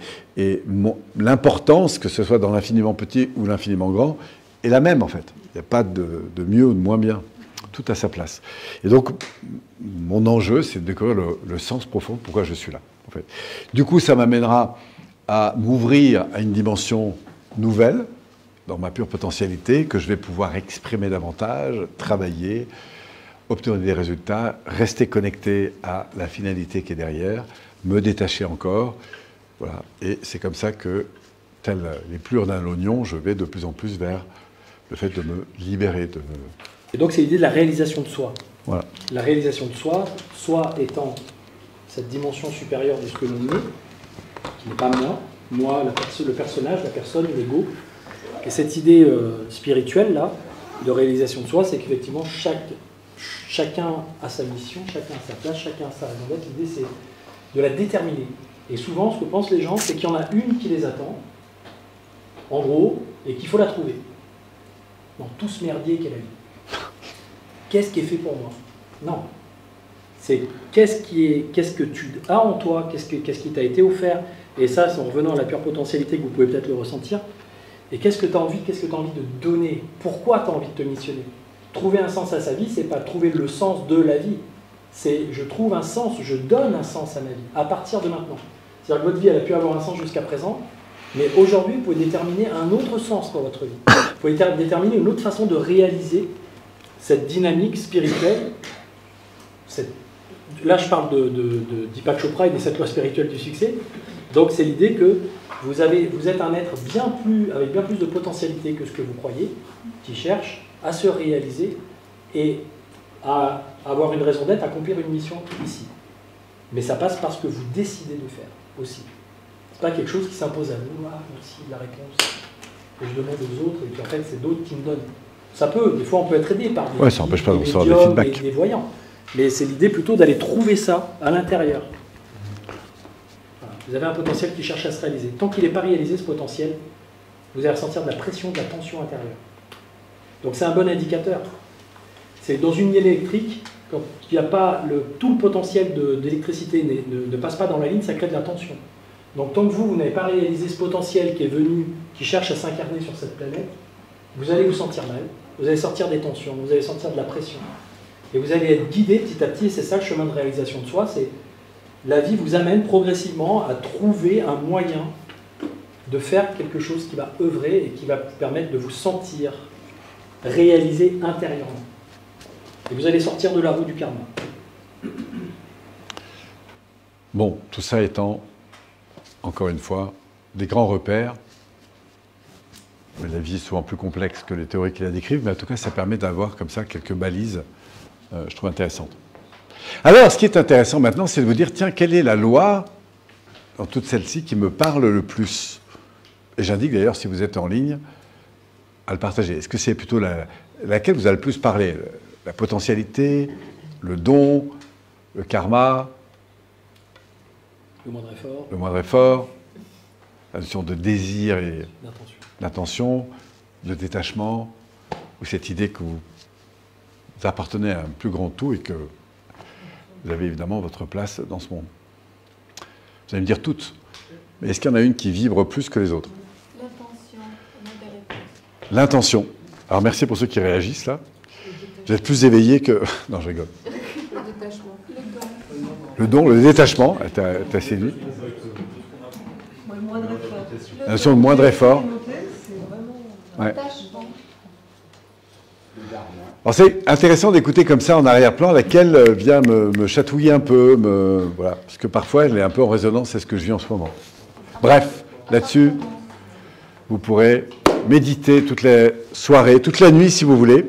l'importance, que ce soit dans l'infiniment petit ou l'infiniment grand, est la même, en fait. Il n'y a pas de mieux ou de moins bien. Tout à sa place. Et donc, mon enjeu, c'est de découvrir le sens profond de pourquoi je suis là. En fait. Du coup, ça m'amènera à m'ouvrir à une dimension nouvelle, dans ma pure potentialité, que je vais pouvoir exprimer davantage, travailler, obtenir des résultats, rester connecté à la finalité qui est derrière, me détacher encore. Voilà. Et c'est comme ça que, tel les plures d'un oignon, je vais de plus en plus vers le fait de me libérer, de me... Et donc, c'est l'idée de la réalisation de soi. Voilà. La réalisation de soi, soi étant cette dimension supérieure de ce que l'on est, qui n'est pas moi, le personnage, la personne, l'ego. Et cette idée spirituelle-là, de réalisation de soi, c'est qu'effectivement, chacun a sa mission, chacun a sa place, chacun a sa raison d'être. L'idée, c'est de la déterminer. Et souvent, ce que pensent les gens, c'est qu'il y en a une qui les attend, en gros, et qu'il faut la trouver. Dans tout ce merdier qu'est la vie. Qu'est-ce qui est fait pour moi? Non. C'est qu'est-ce que tu as en toi, qu'est-ce qui t'a été offert. Et ça, c'est en revenant à la pure potentialité que vous pouvez peut-être le ressentir. Et qu'est-ce que tu as envie de donner? Pourquoi tu as envie de te missionner? Trouver un sens à sa vie, c'est pas trouver le sens de la vie. C'est je trouve un sens, je donne un sens à ma vie, à partir de maintenant. C'est-à-dire que votre vie, elle a pu avoir un sens jusqu'à présent, mais aujourd'hui, vous pouvez déterminer un autre sens pour votre vie. Vous pouvez déterminer une autre façon de réaliser cette dynamique spirituelle. Là, je parle de Deepak Chopra et des 7 lois spirituelles du succès. Donc, c'est l'idée que vous êtes un être avec bien plus de potentialité que ce que vous croyez, qui cherche à se réaliser. Et à avoir une raison d'être, à accomplir une mission ici. Mais ça passe par ce que vous décidez de faire aussi. C'est pas quelque chose qui s'impose à vous, ah merci de la réponse, que je demande aux autres, et puis en fait c'est d'autres qui me donnent. Ça peut, des fois on peut être aidé par des, ça n'empêche pas de des recevoir des médiums, feedbacks. des voyants. Mais c'est l'idée plutôt d'aller trouver ça à l'intérieur. Voilà. Vous avez un potentiel qui cherche à se réaliser. Tant qu'il n'est pas réalisé ce potentiel, vous allez ressentir de la pression, de la tension intérieure. Donc c'est un bon indicateur. C'est dans une ligne électrique, quand il n'y a pas tout le potentiel d'électricité ne passe pas dans la ligne, ça crée de la tension. Donc tant que vous n'avez pas réalisé ce potentiel qui est venu, qui cherche à s'incarner sur cette planète, vous allez vous sentir mal, vous allez sortir des tensions, vous allez sentir de la pression. Et vous allez être guidé petit à petit, et c'est ça le chemin de réalisation de soi, c'est la vie vous amène progressivement à trouver un moyen de faire quelque chose qui va œuvrer et qui va vous permettre de vous sentir réalisé intérieurement. Et vous allez sortir de la roue du karma. Bon, tout ça étant, encore une fois, des grands repères. Mais la vie est souvent plus complexe que les théories qui la décrivent, mais en tout cas, ça permet d'avoir comme ça quelques balises, je trouve intéressantes. Alors, ce qui est intéressant maintenant, c'est de vous dire, tiens, quelle est la loi, dans toutes celles-ci, qui me parle le plus? Et j'indique d'ailleurs, si vous êtes en ligne, à le partager. Est-ce que c'est plutôt laquelle vous a le plus parlé? La potentialité, le don, le karma, le moindre effort, le moindre effort, la notion de désir et d'intention, de détachement, ou cette idée que vous appartenez à un plus grand tout et que vous avez évidemment votre place dans ce monde. Vous allez me dire toutes, mais est-ce qu'il y en a une qui vibre plus que les autres? L'intention, on a des réponses. L'intention. Alors merci pour ceux qui réagissent là. Vous êtes plus éveillés que... Non, je rigole. Le détachement. Le don, le détachement, t'as séduit. Le moindre effort. La notion de moindre effort. C'est vraiment... Ouais. Détachement. Alors c'est intéressant d'écouter comme ça en arrière-plan laquelle vient me chatouiller un peu, voilà, parce que parfois elle est un peu en résonance avec ce que je vis en ce moment. Bref, là-dessus, vous pourrez méditer toute la soirée, toute la nuit si vous voulez.